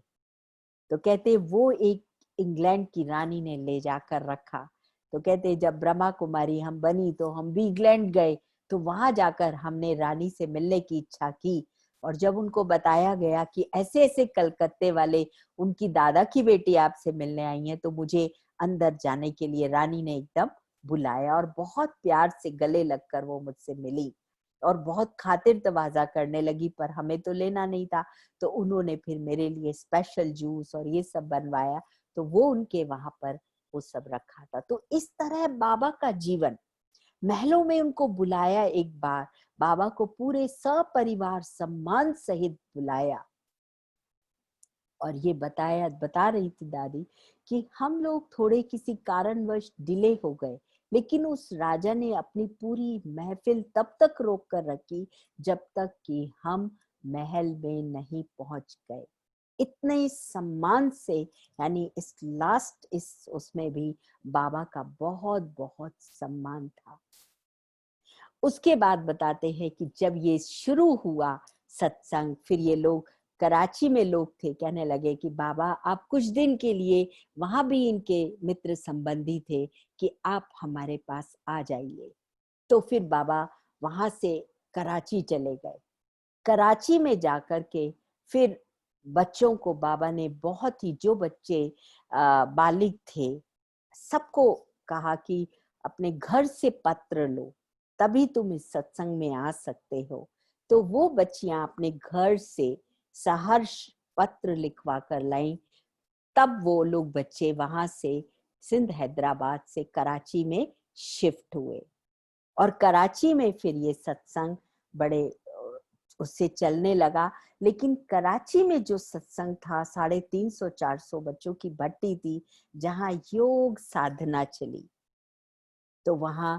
तो कहते वो एक इंग्लैंड की रानी ने ले जाकर रखा। तो कहते जब ब्रह्मा कुमारी हम बनी तो हम भी इंग्लैंड गए, तो वहां जाकर हमने रानी से मिलने की इच्छा की। और जब उनको बताया गया कि ऐसे ऐसे कलकत्ते वाले उनकी दादा की बेटी आपसे मिलने आई है, तो मुझे अंदर जाने के लिए रानी ने एकदम बुलाया और बहुत प्यार से गले लगकर वो मुझसे मिली और बहुत खातिर तवाजा करने लगी, पर हमें तो लेना नहीं था। तो उन्होंने फिर मेरे लिए स्पेशल जूस और ये सब बनवाया, तो वो उनके वहां पर वो सब रखा था। तो इस तरह बाबा का जीवन, महलों में उनको बुलाया एक बार, बाबा को पूरे सपरिवार सम्मान सहित बुलाया और ये बता रही थी दादी कि हम लोग थोड़े किसी कारणवश डिले हो गए, लेकिन उस राजा ने अपनी पूरी महफिल तब तक रोक कर रखी जब तक कि हम महल में नहीं पहुंच गए। इतने सम्मान से, यानी इस उसमें भी बाबा का बहुत बहुत सम्मान था। उसके बाद बताते हैं कि जब ये शुरू हुआ सत्संग, फिर ये लोग कराची में लोग थे, कहने लगे कि बाबा आप कुछ दिन के लिए, वहां भी इनके मित्र संबंधी थे, कि आप हमारे पास आ जाइए। तो फिर बाबा वहां से कराची चले गए। कराची में जाकर के फिर बच्चों को बाबा ने बहुत ही, जो बच्चे बालिग थे, सबको कहा कि अपने घर से पत्र लो, तभी तुम इस सत्संग में आ सकते हो। तो वो बच्चियां अपने घर से सहर्ष पत्र लिखवा कर लाई। तब वो लोग बच्चे वहां से सिंध हैदराबाद से कराची में शिफ्ट हुए और कराची में फिर ये सत्संग बड़े उससे चलने लगा। लेकिन कराची में जो सत्संग था, 350-400 बच्चों की भट्टी थी जहां योग साधना चली। तो वहां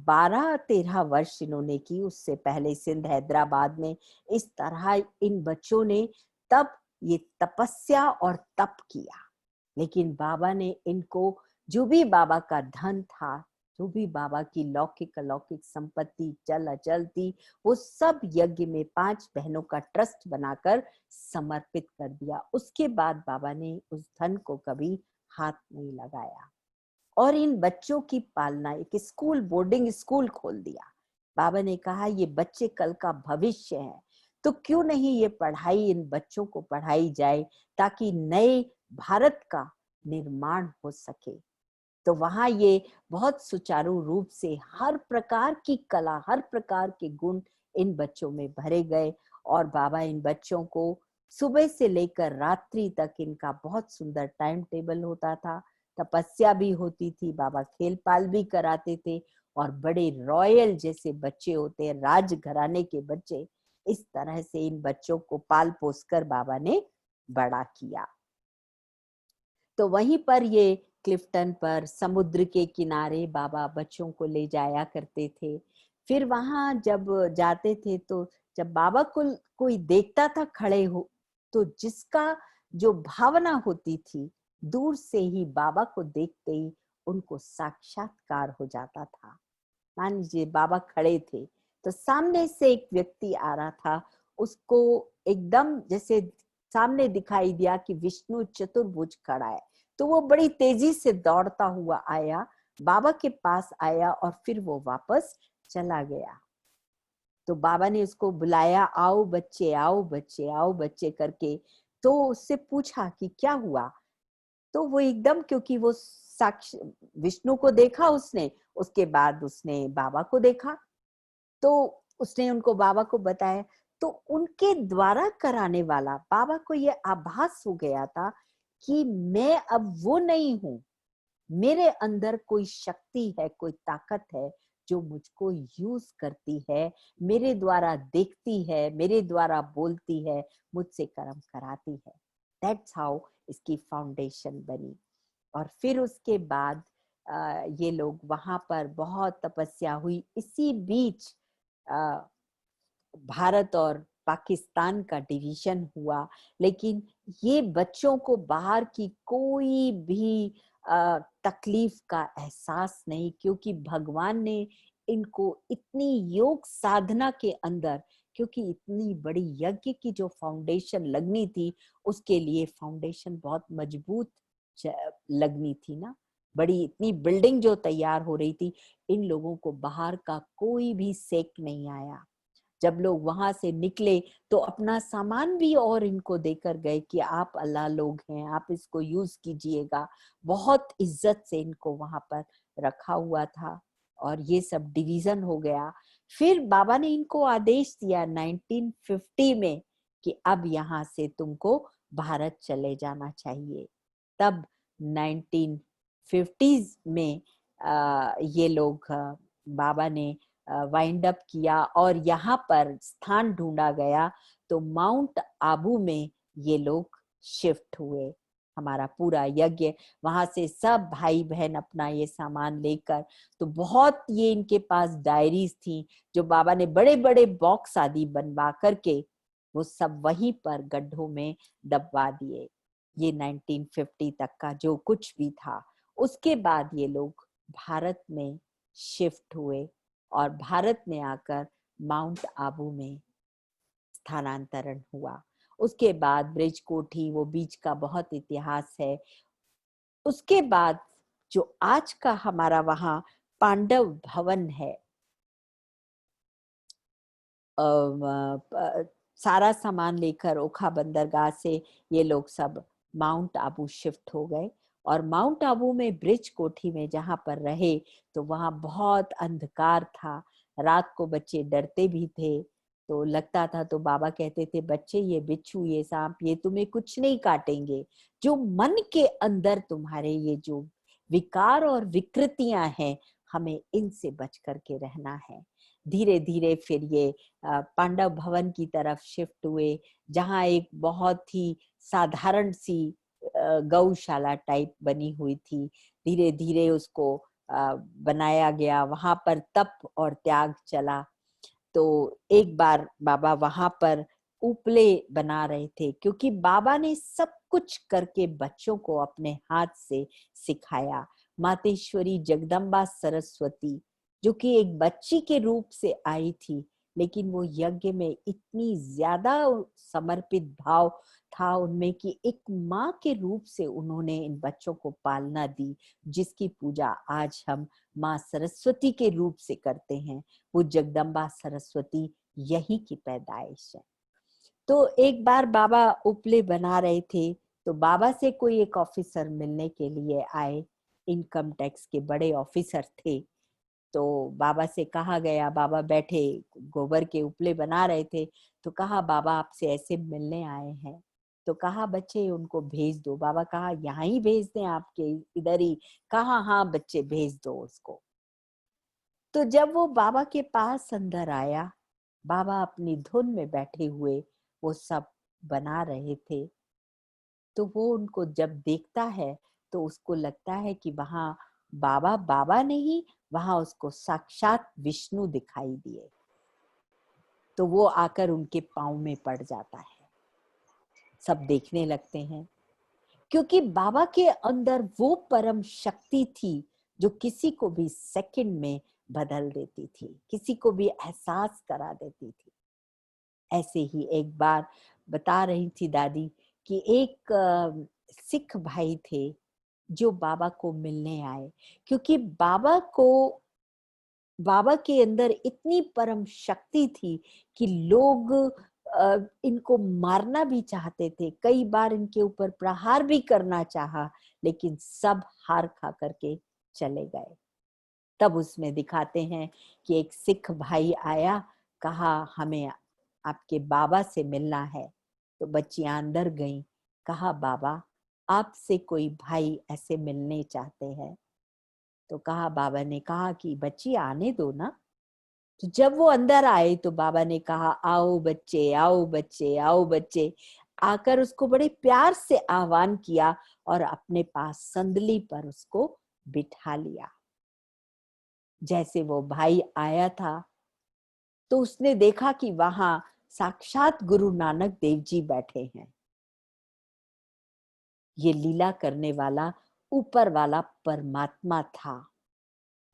12-13 वर्ष इन्होंने की। उससे पहले सिंध हैदराबाद में इस तरह इन बच्चों ने तब ये तपस्या और तप किया। लेकिन बाबा ने इनको, जो भी बाबा का धन था, जो भी बाबा की लौकिक अलौकिक संपत्ति चल अचल थी, वो सब यज्ञ में 5 बहनों का ट्रस्ट बनाकर समर्पित कर दिया। उसके बाद बाबा ने उस धन को कभी हाथ नहीं लगाया और इन बच्चों की पालना, एक स्कूल, बोर्डिंग स्कूल खोल दिया। बाबा ने कहा ये बच्चे कल का भविष्य है, तो क्यों नहीं ये पढ़ाई इन बच्चों को पढ़ाई जाए ताकि नए भारत का निर्माण हो सके। तो वहां ये बहुत सुचारू रूप से हर प्रकार की कला, हर प्रकार के गुण इन बच्चों में भरे गए और बाबा इन बच्चों को सुबह से लेकर रात्रि तक इनका बहुत सुंदर टाइम टेबल होता था। तपस्या भी होती थी, बाबा खेल पाल भी कराते थे और बड़े रॉयल जैसे बच्चे होते हैं, राज घराने के बच्चे, इस तरह से इन बच्चों को पाल पोस कर बाबा ने बड़ा किया। तो वहीं पर ये क्लिफ्टन पर समुद्र के किनारे बाबा बच्चों को ले जाया करते थे। फिर वहां जब जाते थे तो जब बाबा को कोई देखता था खड़े हो, तो जिसका जो भावना होती थी, दूर से ही बाबा को देखते ही उनको साक्षात्कार हो जाता था। मान लीजिए बाबा खड़े थे, तो सामने से एक व्यक्ति आ रहा था, उसको एकदम जैसे सामने दिखाई दिया कि विष्णु चतुर्भुज खड़ा है, तो वो बड़ी तेजी से दौड़ता हुआ आया, बाबा के पास आया और फिर वो वापस चला गया। तो बाबा ने उसको बुलाया, आओ बच्चे, आओ बच्चे, आओ बच्चे करके। तो उससे पूछा कि क्या हुआ? तो वो एकदम, क्योंकि वो साक्ष विष्णु को देखा उसने, उसके बाद उसने बाबा को देखा, तो उसने उनको बाबा को बताया। तो उनके द्वारा कराने वाला बाबा को ये आभास हो गया था कि मैं अब वो नहीं हूं, मेरे अंदर कोई शक्ति है, कोई ताकत है जो मुझको यूज करती है, मेरे द्वारा देखती है, मेरे द्वारा बोलती है, मुझसे कर्म कराती है। दैट्स हाउ इसकी फाउंडेशन बनी। और फिर उसके बाद ये लोग वहां पर बहुत तपस्या हुई। इसी बीच भारत और पाकिस्तान का डिवीजन हुआ, लेकिन ये बच्चों को बाहर की कोई भी तकलीफ का एहसास नहीं, क्योंकि भगवान ने इनको इतनी योग साधना के अंदर, क्योंकि इतनी बड़ी यज्ञ की जो फाउंडेशन लगनी थी, उसके लिए फाउंडेशन बहुत मजबूत लगनी थी ना, बड़ी इतनी बिल्डिंग जो तैयार हो रही थी, इन लोगों को बाहर का कोई भी सेक नहीं आया। जब लोग वहां से निकले तो अपना सामान भी और इनको देकर गए कि आप अल्लाह लोग हैं, आप इसको यूज कीजिएगा। बहुत इज्जत से इनको वहां पर रखा हुआ था और ये सब डिवीजन हो गया। फिर बाबा ने इनको आदेश दिया 1950 में कि अब यहाँ से तुमको भारत चले जाना चाहिए। तब 1950s में ये लोग बाबा ने वाइंड अप किया और यहाँ पर स्थान ढूंढा गया, तो माउंट आबू में ये लोग शिफ्ट हुए। हमारा पूरा यज्ञ वहां से सब भाई बहन अपना ये सामान लेकर, तो बहुत ये इनके पास डायरीज थी जो बाबा ने बड़े बड़े बॉक्स आदि बनवा करके वो सब वहीं पर गड्ढों में दबवा दिए। ये 1950 तक का जो कुछ भी था। उसके बाद ये लोग भारत में शिफ्ट हुए और भारत में आकर माउंट आबू में स्थानांतरण हुआ। उसके बाद ब्रिज कोठी, वो बीच का बहुत इतिहास है। उसके बाद जो आज का हमारा वहां पांडव भवन है, सारा सामान लेकर ओखा बंदरगाह से ये लोग सब माउंट आबू शिफ्ट हो गए। और माउंट आबू में ब्रिज कोठी में जहां पर रहे, तो वहां बहुत अंधकार था, रात को बच्चे डरते भी थे। तो लगता था तो बाबा कहते थे, बच्चे ये बिच्छू ये सांप ये तुम्हें कुछ नहीं काटेंगे, जो मन के अंदर तुम्हारे ये जो विकार और विकृतियां हैं, हमें इनसे बच करके रहना है। धीरे धीरे फिर ये पांडव भवन की तरफ शिफ्ट हुए, जहाँ एक बहुत ही साधारण सी गौशाला टाइप बनी हुई थी। धीरे धीरे उसको बनाया गया, वहां पर तप और त्याग चला। तो एक बार बाबा वहां पर उपले बना रहे थे, क्योंकि बाबा ने सब कुछ करके बच्चों को अपने हाथ से सिखाया। मातेश्वरी जगदम्बा सरस्वती जो कि एक बच्ची के रूप से आई थी, लेकिन वो यज्ञ में इतनी ज्यादा समर्पित भाव था उनमें कि एक माँ के रूप से उन्होंने इन बच्चों को पालना दी, जिसकी पूजा आज हम माँ सरस्वती के रूप से करते हैं। वो जगदम्बा सरस्वती यही की पैदाइश है। तो एक बार बाबा उपले बना रहे थे, तो बाबा से कोई एक ऑफिसर मिलने के लिए आए, इनकम टैक्स के बड़े ऑफिसर थे। तो बाबा से कहा गया, बाबा बैठे गोबर के उपले बना रहे थे, तो कहा बाबा आपसे ऐसे मिलने आए हैं। तो कहा बच्चे उनको भेज दो। बाबा कहा यहाँ ही भेज दें आपके इधर ही? कहा हाँ बच्चे भेज दो उसको। तो जब वो बाबा के पास अंदर आया, बाबा अपनी धुन में बैठे हुए वो सब बना रहे थे, तो वो उनको जब देखता है तो उसको लगता है कि वहां बाबा बाबा नहीं, वहां उसको साक्षात विष्णु दिखाई दिए। तो वो आकर उनके पांव में पड़ जाता है। सब देखने लगते हैं, क्योंकि बाबा के अंदर वो परम शक्ति थी जो किसी को भी सेकंड में बदल देती थी, किसी को भी एहसास करा देती थी। ऐसे ही एक बार बता रही थी दादी कि एक सिख भाई थे जो बाबा को मिलने आए, क्योंकि बाबा के अंदर इतनी परम शक्ति थी कि लोग इनको मारना भी चाहते थे, कई बार इनके ऊपर प्रहार भी करना चाहा, लेकिन सब हार खा करके चले गए। तब उसमें दिखाते हैं कि एक सिख भाई आया, कहा हमें आपके बाबा से मिलना है। तो बच्चियां अंदर गईं, कहा बाबा आपसे कोई भाई ऐसे मिलने चाहते हैं। तो कहा, बाबा ने कहा कि बच्ची आने दो ना। तो जब वो अंदर आए तो बाबा ने कहा, आओ बच्चे, आओ बच्चे, आओ बच्चे, आकर उसको बड़े प्यार से आह्वान किया और अपने पास संदली पर उसको बिठा लिया। जैसे वो भाई आया था तो उसने देखा कि वहां साक्षात गुरु नानक देव जी बैठे हैं। ये लीला करने वाला ऊपर वाला परमात्मा था,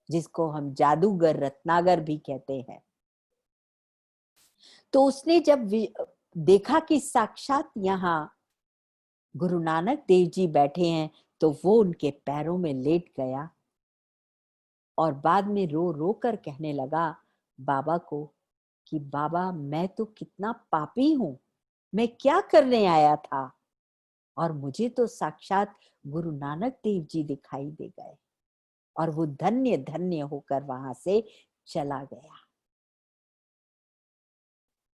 जिसको हम जादूगर रत्नागर भी कहते हैं। तो उसने जब देखा कि साक्षात यहाँ गुरु नानक देव जी बैठे हैं, तो वो उनके पैरों में लेट गया और बाद में रो रो कर कहने लगा बाबा को कि बाबा मैं तो कितना पापी हूं, मैं क्या करने आया था, और मुझे तो साक्षात गुरु नानक देव जी दिखाई दे गए। और वो धन्य धन्य होकर वहां से चला गया।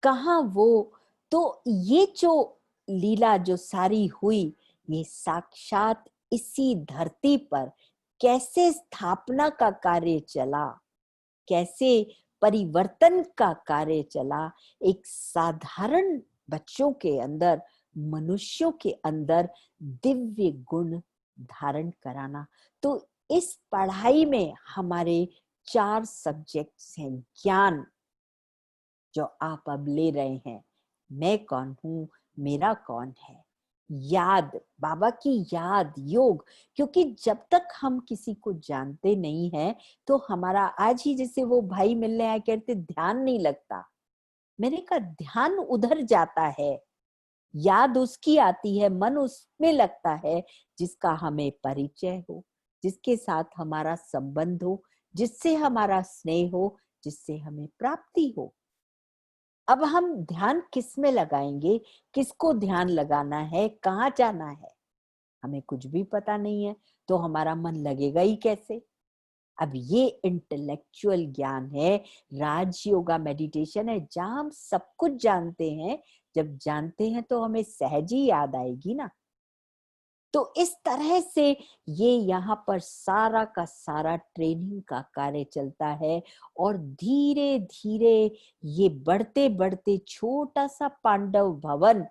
कहाँ वो, तो ये जो लीला जो सारी हुई, ये साक्षात इसी धरती पर कैसे स्थापना का कार्य चला, कैसे परिवर्तन का कार्य चला, एक साधारण बच्चों के अंदर, मनुष्यों के अंदर दिव्य गुण धारण कराना। तो इस पढ़ाई में हमारे 4 सब्जेक्ट्स हैं। ज्ञान जो आप अब ले रहे हैं, मैं कौन हूं, मेरा कौन है, याद, बाबा की याद, योग, क्योंकि जब तक हम किसी को जानते नहीं हैं तो हमारा, आज ही जैसे वो भाई मिलने आए, कहते ध्यान नहीं लगता। मैंने कहा ध्यान उधर जाता है, याद उसकी आती है, मन उसमें लगता है जिसका हमें परिचय हो, जिसके साथ हमारा संबंध हो, जिससे हमारा स्नेह हो, जिससे हमें प्राप्ति हो। अब हम ध्यान किस में लगाएंगे, किसको ध्यान लगाना है, कहाँ जाना है, हमें कुछ भी पता नहीं है, तो हमारा मन लगेगा ही कैसे। अब ये इंटेलेक्चुअल ज्ञान है, राजयोगा मेडिटेशन है, जहां हम सब कुछ जानते हैं। जब जानते हैं तो हमें सहज ही याद आएगी ना। तो इस तरह से ये यहाँ पर सारा का सारा ट्रेनिंग का कार्य चलता है, और धीरे धीरे ये बढ़ते बढ़ते छोटा सा पांडव भवन,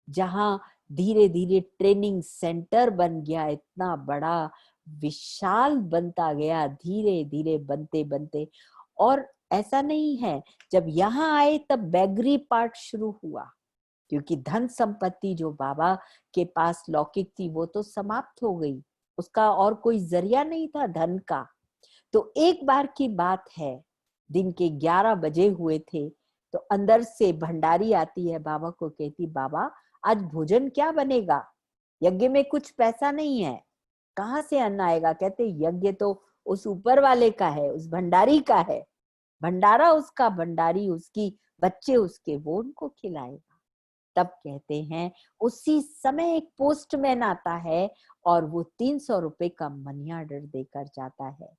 जहां धीरे धीरे ट्रेनिंग सेंटर बन गया, इतना बड़ा विशाल बनता गया, धीरे धीरे बनते बनते। और ऐसा नहीं है, जब यहाँ आए तब बैगरी पार्ट शुरू हुआ, क्योंकि धन संपत्ति जो बाबा के पास लौकिक थी वो तो समाप्त हो गई, उसका और कोई जरिया नहीं था धन का। तो एक बार की बात है, दिन के 11 बजे हुए थे, तो अंदर से भंडारी आती है, बाबा को कहती, बाबा आज भोजन क्या बनेगा, यज्ञ में कुछ पैसा नहीं है, कहाँ से अन्न आएगा। कहते यज्ञ तो उस ऊपर वाले का है, उस भंडारी का है, भंडारा उसका, भंडारी उसकी, बच्चे उसके, वो उनको खिलाएगा। तब कहते हैं उसी समय एक पोस्टमैन आता है और वो 300 रुपए का मनी ऑर्डर देकर जाता है।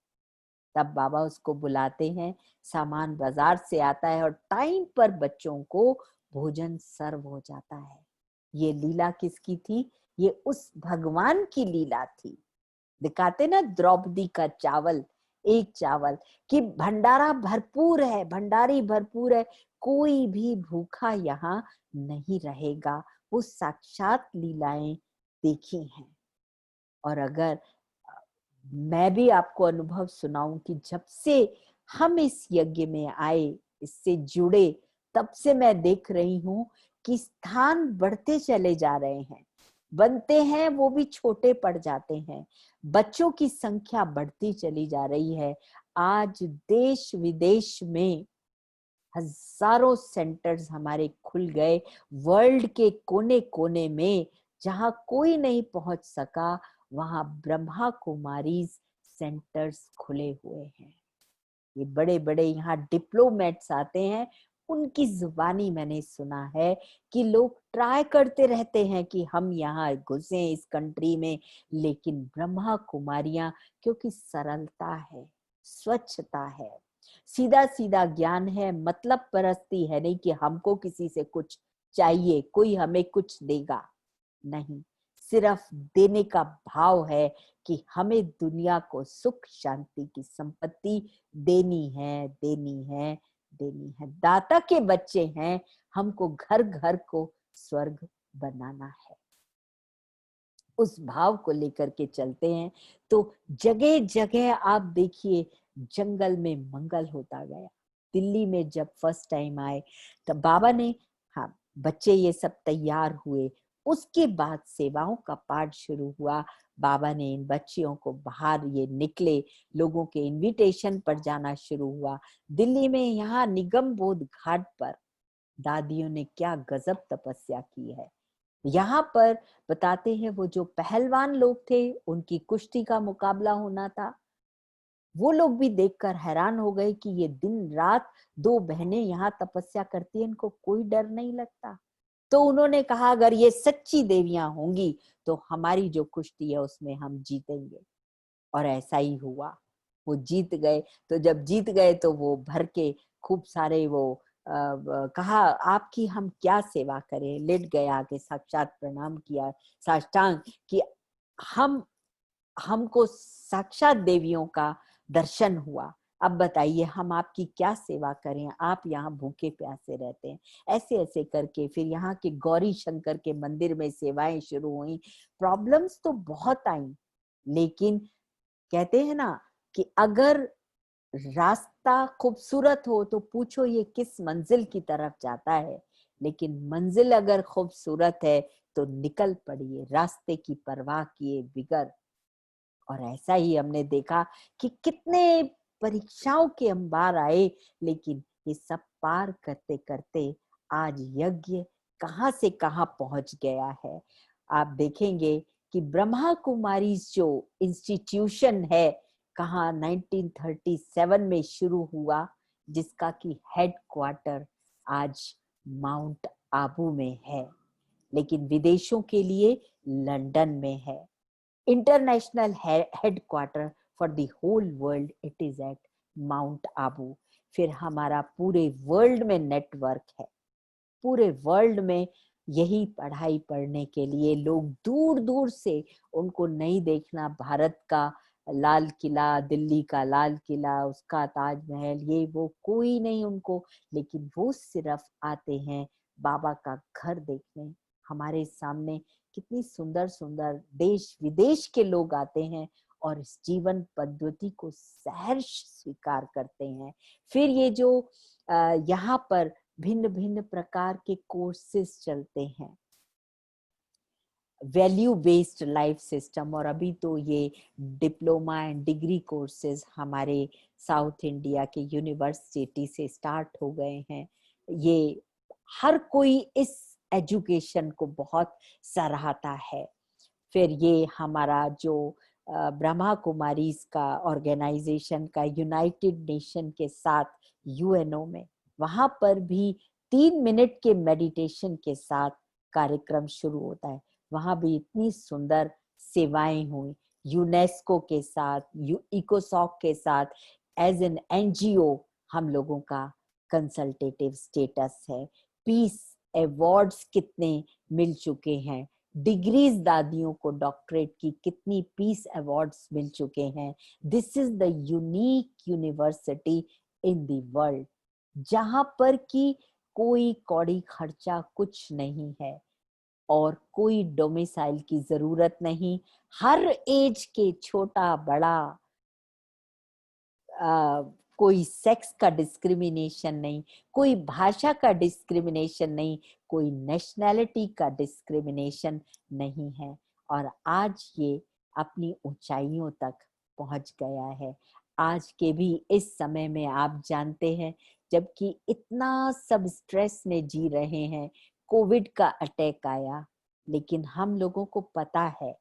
तब बाबा उसको बुलाते हैं, सामान बाजार से आता है और टाइम पर बच्चों को भोजन सर्व हो जाता है। ये लीला किसकी थी, ये उस भगवान की लीला थी। दिखाते ना द्रौपदी का चावल, एक चावल, कि भंडारा भरपूर है, भंडारी भरपूर है, कोई भी भूखा यहाँ नहीं रहेगा। वो साक्षात लीलाएं देखी हैं। और अगर मैं भी आपको अनुभव सुनाऊं कि जब से हम इस यज्ञ में आए, इससे जुड़े, तब से मैं देख रही हूं कि स्थान बढ़ते चले जा रहे हैं, बनते हैं वो भी छोटे पड़ जाते हैं, बच्चों की संख्या बढ़ती चली जा रही है। आज देश विदेश में हजारों सेंटर्स हमारे खुल गए, वर्ल्ड के कोने कोने में, जहां कोई नहीं पहुंच सका वहां ब्रह्मा कुमारीज सेंटर्स खुले हुए हैं। ये बड़े बड़े यहाँ डिप्लोमेट्स आते हैं, उनकी जुबानी मैंने सुना है कि लोग ट्राई करते रहते हैं कि हम यहाँ घुसे इस कंट्री में, लेकिन ब्रह्मा कुमारियां, क्योंकि सरलता है, स्वच्छता है, सीधा सीधा ज्ञान है, मतलब परस्ती है नहीं कि हमको किसी से कुछ चाहिए, कोई हमें कुछ देगा, नहीं, सिर्फ देने का भाव है कि हमें दुनिया को सुख शांति की संपत्ति देनी है, देनी है, देनी है। दाता के बच्चे हैं, हमको घर घर को स्वर्ग बनाना है। उस भाव को लेकर के चलते हैं तो जगह जगह आप देखिए जंगल में मंगल होता गया। दिल्ली में जब फर्स्ट टाइम आए तब बाबा ने, हाँ, बच्चे ये सब तैयार हुए, उसके बाद सेवाओं का पाठ शुरू हुआ। बाबा ने इन बच्चियों को बाहर ये निकले, लोगों के इनविटेशन पर जाना शुरू हुआ। दिल्ली में यहाँ निगम बोध घाट पर दादियों ने क्या गजब तपस्या की है। यहाँ पर बताते हैं वो जो पहलवान लोग थे, उनकी कुश्ती का मुकाबला होना था, वो लोग भी देखकर हैरान हो गए कि ये दिन रात दो बहनें यहाँ तपस्या करती हैं, इनको कोई डर नहीं लगता। तो उन्होंने कहा अगर ये सच्ची देवियां होंगी तो हमारी जो कुश्ती है उसमें हम जीतेंगे, और ऐसा ही हुआ, वो जीत गए। तो जब जीत गए तो वो भर के खूब सारे वो कहा आपकी हम क्या सेवा करें, लेट गए आके साक्षात प्रणाम किया साष्टांग कि हम हमको साक्षात देवियों का दर्शन हुआ, अब बताइए हम आपकी क्या सेवा करें, आप यहाँ भूखे प्यासे रहते हैं। ऐसे ऐसे करके फिर यहाँ के गौरी शंकर के मंदिर में सेवाएं शुरू हुई। प्रॉब्लम्स तो बहुत आई, लेकिन कहते हैं ना कि अगर रास्ता खूबसूरत हो तो पूछो ये किस मंजिल की तरफ जाता है, लेकिन मंजिल अगर खूबसूरत है तो निकल पड़िए रास्ते की परवाह किए बिगर। और ऐसा ही हमने देखा कि कितने परीक्षाओं के अंबार आए, लेकिन ये सब पार करते करते आज यज्ञ कहां से कहां पहुंच गया है। आप देखेंगे कि ब्रह्मा कुमारी जो इंस्टीट्यूशन है, कहा 1937 में शुरू हुआ, जिसका की हेड क्वार्टर आज माउंट आबू में है, लेकिन विदेशों के लिए लंदन में है। International headquarter for the whole world it is at Mount Abu. फिर हमारा पूरे वर्ल्ड में नेटवर्क है, पूरे वर्ल्ड में यही पढ़ाई पढ़ने के लिए लोग दूर दूर से, उनको नहीं देखना भारत का लाल किला, दिल्ली का लाल किला, उसका ताजमहल, ये वो कोई नहीं उनको, लेकिन वो सिर्फ आते हैं बाबा का घर देखने। हमारे सामने कितनी सुंदर सुंदर देश विदेश के लोग आते हैं और इस जीवन पद्धति को सहर्ष स्वीकार करते हैं। फिर ये जो यहाँ पर भिन्न भिन्न प्रकार के कोर्सेज चलते हैं, वैल्यू बेस्ड लाइफ सिस्टम, और अभी तो ये डिप्लोमा एंड डिग्री कोर्सेज हमारे साउथ इंडिया के यूनिवर्सिटी से स्टार्ट हो गए हैं। ये हर कोई इस एजुकेशन को बहुत सराहता है। फिर ये हमारा जो ब्रह्मा कुमारीज का ऑर्गेनाइजेशन का यूनाइटेड नेशन के साथ यूएनओ में, वहां पर भी 3 मिनट के मेडिटेशन के साथ कार्यक्रम शुरू होता है। वहां भी इतनी सुंदर सेवाएं हुई यूनेस्को के साथ, इकोसॉक के साथ, एज एन एनजीओ हम लोगों का कंसल्टेटिव स्टेटस है। पीस अवार्ड्स कितने मिल चुके हैं, डिग्रीज दादियों को डॉक्टरेट की कितनी पीस अवार्ड्स मिल चुके हैं। This is the unique university in the world, जहां पर की कोई कौड़ी खर्चा कुछ नहीं है। और कोई डोमिसाइल की जरूरत नहीं। हर एज के छोटा बड़ा, कोई सेक्स का डिस्क्रिमिनेशन नहीं, कोई भाषा का डिस्क्रिमिनेशन नहीं, कोई नेशनैलिटी का डिस्क्रिमिनेशन नहीं है। और आज ये अपनी ऊंचाइयों तक पहुंच गया है। आज के भी इस समय में आप जानते हैं, जबकि इतना सब स्ट्रेस में जी रहे हैं, कोविड का अटैक आया, लेकिन हम लोगों को पता है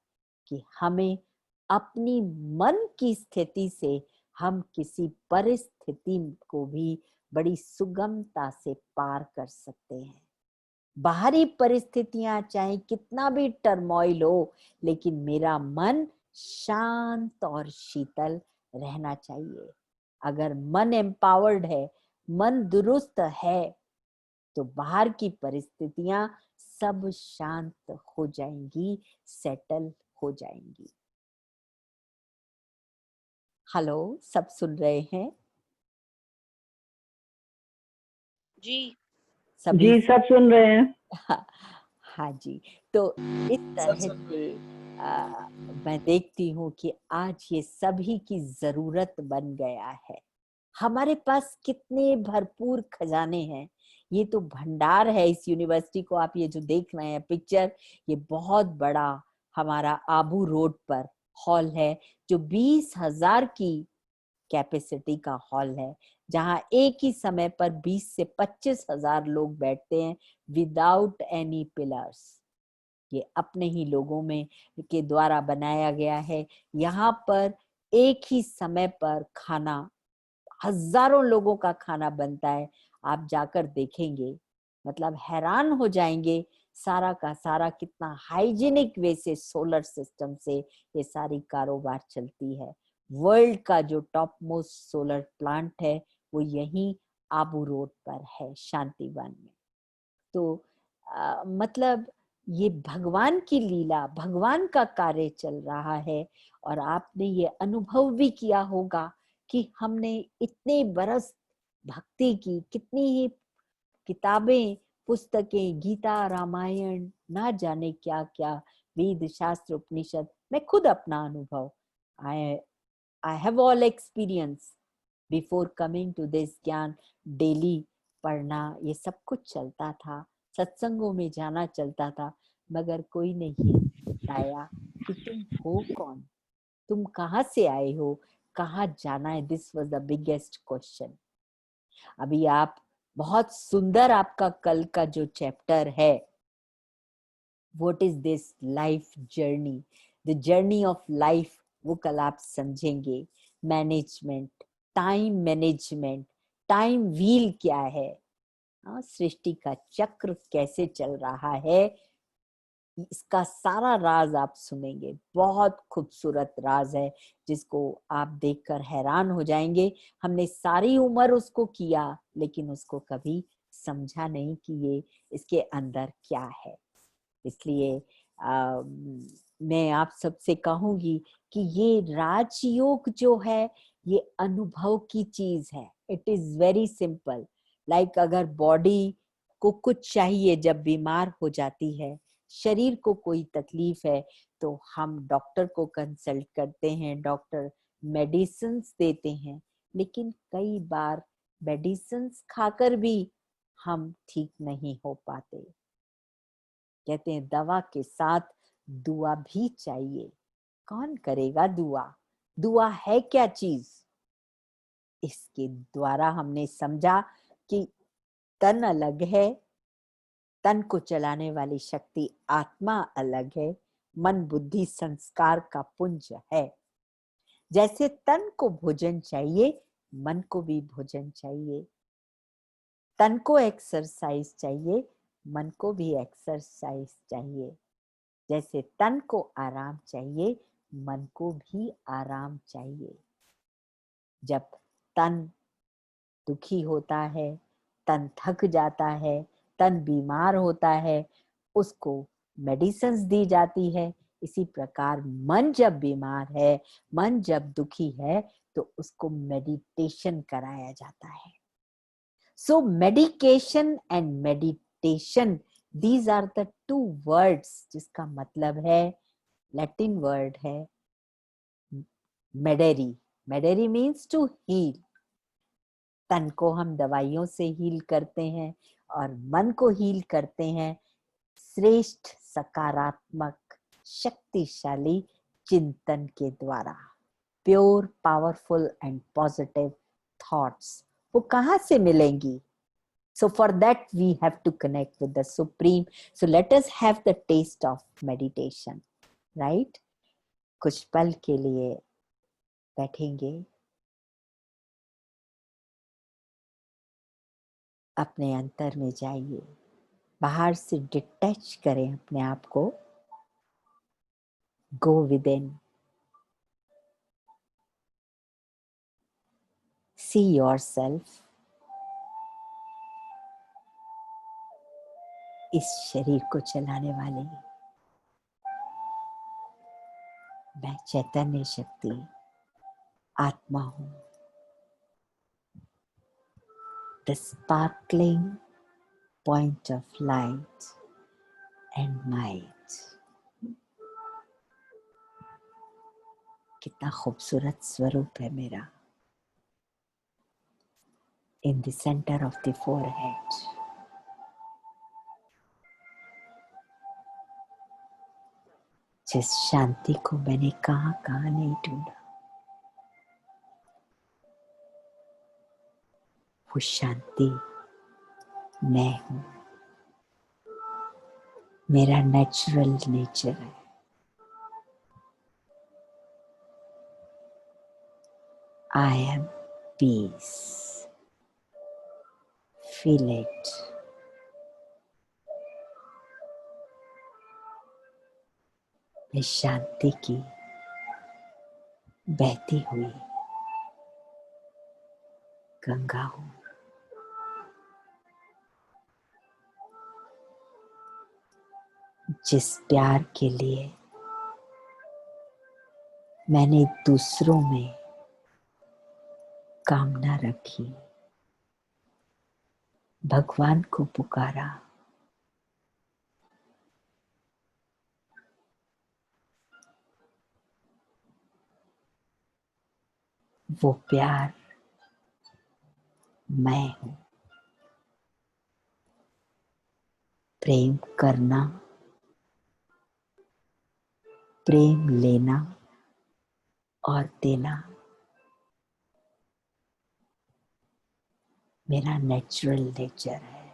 कि हमें अपनी मन की स्थिति से हम किसी परिस्थिति को भी बड़ी सुगमता से पार कर सकते हैं। बाहरी परिस्थितियां चाहे कितना भी टर्मोइल हो, लेकिन मेरा मन शांत और शीतल रहना चाहिए। अगर मन एम्पावर्ड है, मन दुरुस्त है, तो बाहर की परिस्थितियां सब शांत हो जाएंगी, सेटल हो जाएंगी। हेलो, सब सुन रहे हैं? जी सभी जी सब सुन रहे हैं। हाँ जी। तो इस तरह से मैं देखती हूँ कि आज ये सभी की जरूरत बन गया है। हमारे पास कितने भरपूर खजाने हैं। ये तो भंडार है इस यूनिवर्सिटी को। आप ये जो देख रहे हैं पिक्चर, ये बहुत बड़ा हमारा आबू रोड पर हॉल है, जो 20,000 की कैपेसिटी का हॉल है, जहां एक ही समय पर 20 से 25,000 लोग बैठते हैं विदाउट एनी पिलर्स। ये अपने ही लोगों में के द्वारा बनाया गया है। यहाँ पर एक ही समय पर खाना, हजारों लोगों का खाना बनता है। आप जाकर देखेंगे, मतलब हैरान हो जाएंगे, सारा का सारा कितना हाइजीनिक वे से सोलर सिस्टम से ये सारी कारोबार चलती है। वर्ल्ड का जो टॉप मोस्ट सोलर प्लांट है वो यहीं आबू रोड पर है, शांतिवन में। तो मतलब ये भगवान की लीला, भगवान का कार्य चल रहा है। और आपने ये अनुभव भी किया होगा कि हमने इतने बरस भक्ति की, कितनी ही किताबें, पुस्तकें, गीता, रामायण, ना जाने क्या क्या, वेद, शास्त्र, उपनिषद, मैं खुद अपना अनुभव, I have all experience before coming to this gyan. Daily पढ़ना, ये सब कुछ चलता था, सत्संगों में जाना चलता था, मगर कोई नहीं बताया कि तुम हो कौन, तुम कहाँ से आए हो, कहाँ जाना है। This was the biggest question. अभी आप बहुत सुंदर, आपका कल का जो चैप्टर है, what is this life journey, the journey of life, वो कल आप समझेंगे। Management, time management, time wheel क्या है, सृष्टि का चक्र कैसे चल रहा है, इसका सारा राज आप सुनेंगे। बहुत खूबसूरत राज है, जिसको आप देखकर हैरान हो जाएंगे। हमने सारी उम्र उसको किया, लेकिन उसको कभी समझा नहीं कि ये इसके अंदर क्या है। इसलिए मैं आप सबसे कहूंगी कि ये राजयोग जो है, ये अनुभव की चीज है। It is very simple. Like अगर बॉडी को कुछ चाहिए, जब बीमार हो जाती है, शरीर को कोई तकलीफ है, तो हम डॉक्टर को कंसल्ट करते हैं, डॉक्टर मेडिसिन्स देते हैं। लेकिन कई बार मेडिसिन्स खाकर भी हम ठीक नहीं हो पाते। कहते हैं दवा के साथ दुआ भी चाहिए। कौन करेगा दुआ? दुआ है क्या चीज? इसके द्वारा हमने समझा कि तन अलग है, तन को चलाने वाली शक्ति आत्मा अलग है, मन बुद्धि संस्कार का पुंज है। जैसे तन को भोजन चाहिए, मन को भी भोजन चाहिए। तन को एक्सरसाइज चाहिए, मन को भी एक्सरसाइज चाहिए। जैसे तन को आराम चाहिए, मन को भी आराम चाहिए। जब तन दुखी होता है, तन थक जाता है, तन बीमार होता है, उसको मेडिसिन्स दी जाती है। इसी प्रकार मन जब बीमार है, मन जब दुखी है, तो उसको मेडिटेशन कराया जाता है। So medication and meditation These are the two words जिसका मतलब है, लैटिन वर्ड है मेडेरी. मेडेरी मीन्स टू हील. तन को हम दवाइयों से हील करते हैं और मन को हील करते हैं श्रेष्ठ सकारात्मक शक्तिशाली चिंतन के द्वारा. Pure powerful and positive thoughts वो कहाँ से मिलेंगी? So for that we have to connect with the Supreme. So let us have the taste of meditation, right? कुछ पल के लिए बैठेंगे, अपने अंतर में जाइए, बाहर से डिटैच करें अपने आप को. Go within. See yourself. इस शरीर को चलाने वाले मैं चैतन्य शक्ति आत्मा हूँ. The sparkling point of light and might. कितना खूबसूरत स्वरूप है मेरा. In the center of the forehead. जिस शांति को मैंने कहाँ कहाँ नहीं ढूंढा, वो शांति मैं हूँ. मेरा नेचुरल नेचर है. I am peace. Feel it. मैं शांति की बहती हुई गंगा हूँ. जिस प्यार के लिए मैंने दूसरों में कामना रखी, भगवान को पुकारा, वो प्यार मैं हूँ. प्रेम करना, प्रेम लेना और देना मेरा नेचुरल नेचर है.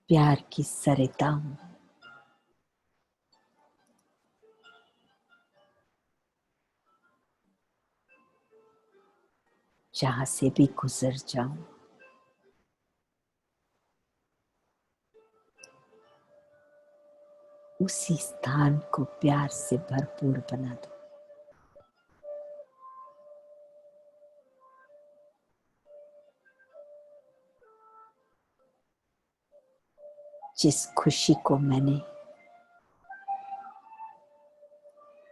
प्यार की सरिता हूँ. जहाँ से भी गुजर जाऊं, उसी स्थान को प्यार से भरपूर बना दो. जिस खुशी को मैंने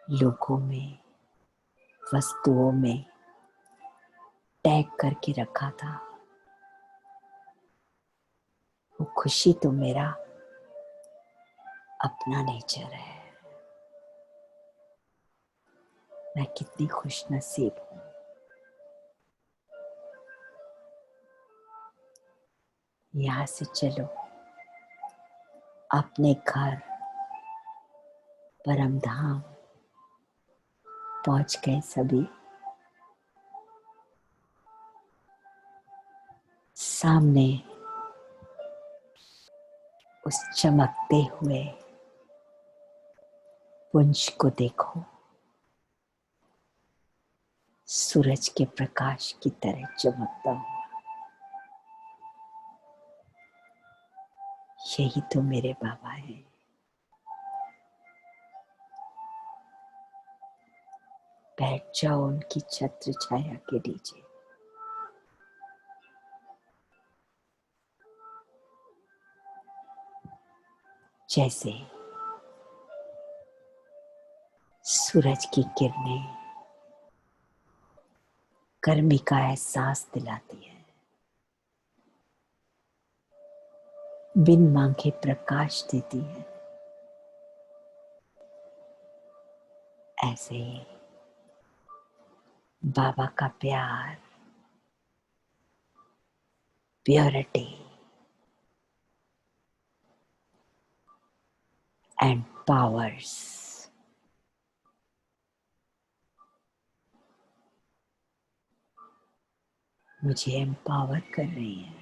लोगों में, वस्तुओं में टैग करके रखा था, वो खुशी तो मेरा अपना नेचर है. मैं कितनी खुशनसीब हूँ. यहाँ से चलो अपने घर परम धाम पहुंच गए सभी. सामने उस चमकते हुए पुंज को देखो, सूरज के प्रकाश की तरह चमकता हुआ. यही तो मेरे बाबा है. बैठ जाओ उनकी छत्र छाया के नीचे. जैसे सूरज की किरणें गर्मी का एहसास दिलाती है, बिन मांगे प्रकाश देती है। ऐसे ही बाबा का प्यार, प्योरिटी एंड पावर्स मुझे एम्पावर कर रही है।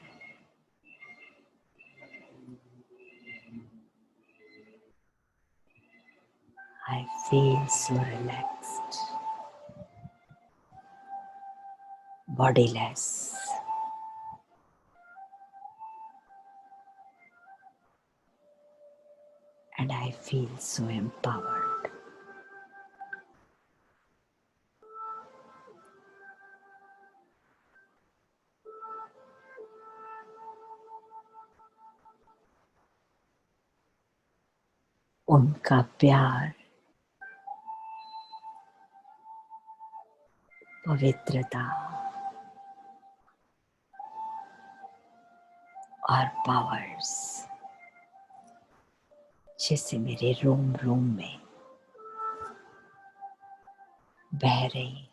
I feel so relaxed, bodiless, and I feel so empowered. उनका प्यार, पवित्रता और पावर्स जैसे मेरे रोम रोम में बह रही है।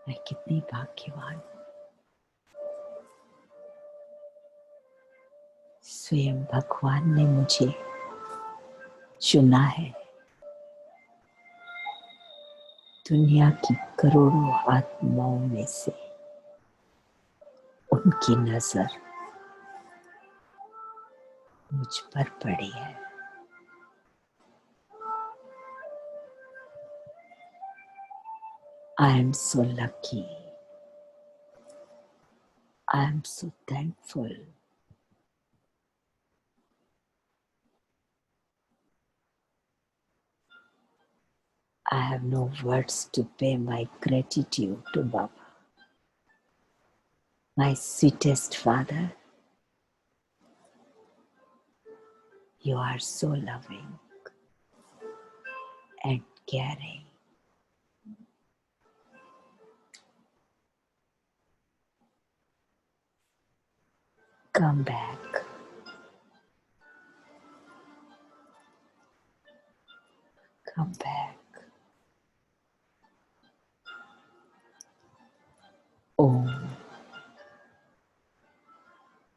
मैं कितनी भाग्यवान हूँ। स्वयं भगवान ने मुझे चुना है। दुनिया की करोड़ों आत्माओं में से उनकी नजर मुझ पर पड़ी है। I am so lucky. I am so thankful. I have no words to pay my gratitude to Baba, my sweetest Father. You are so loving and caring. Come back. Come back. Om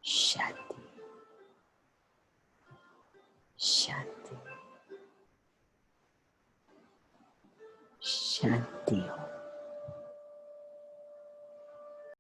Shanti. Shanti. Shanti.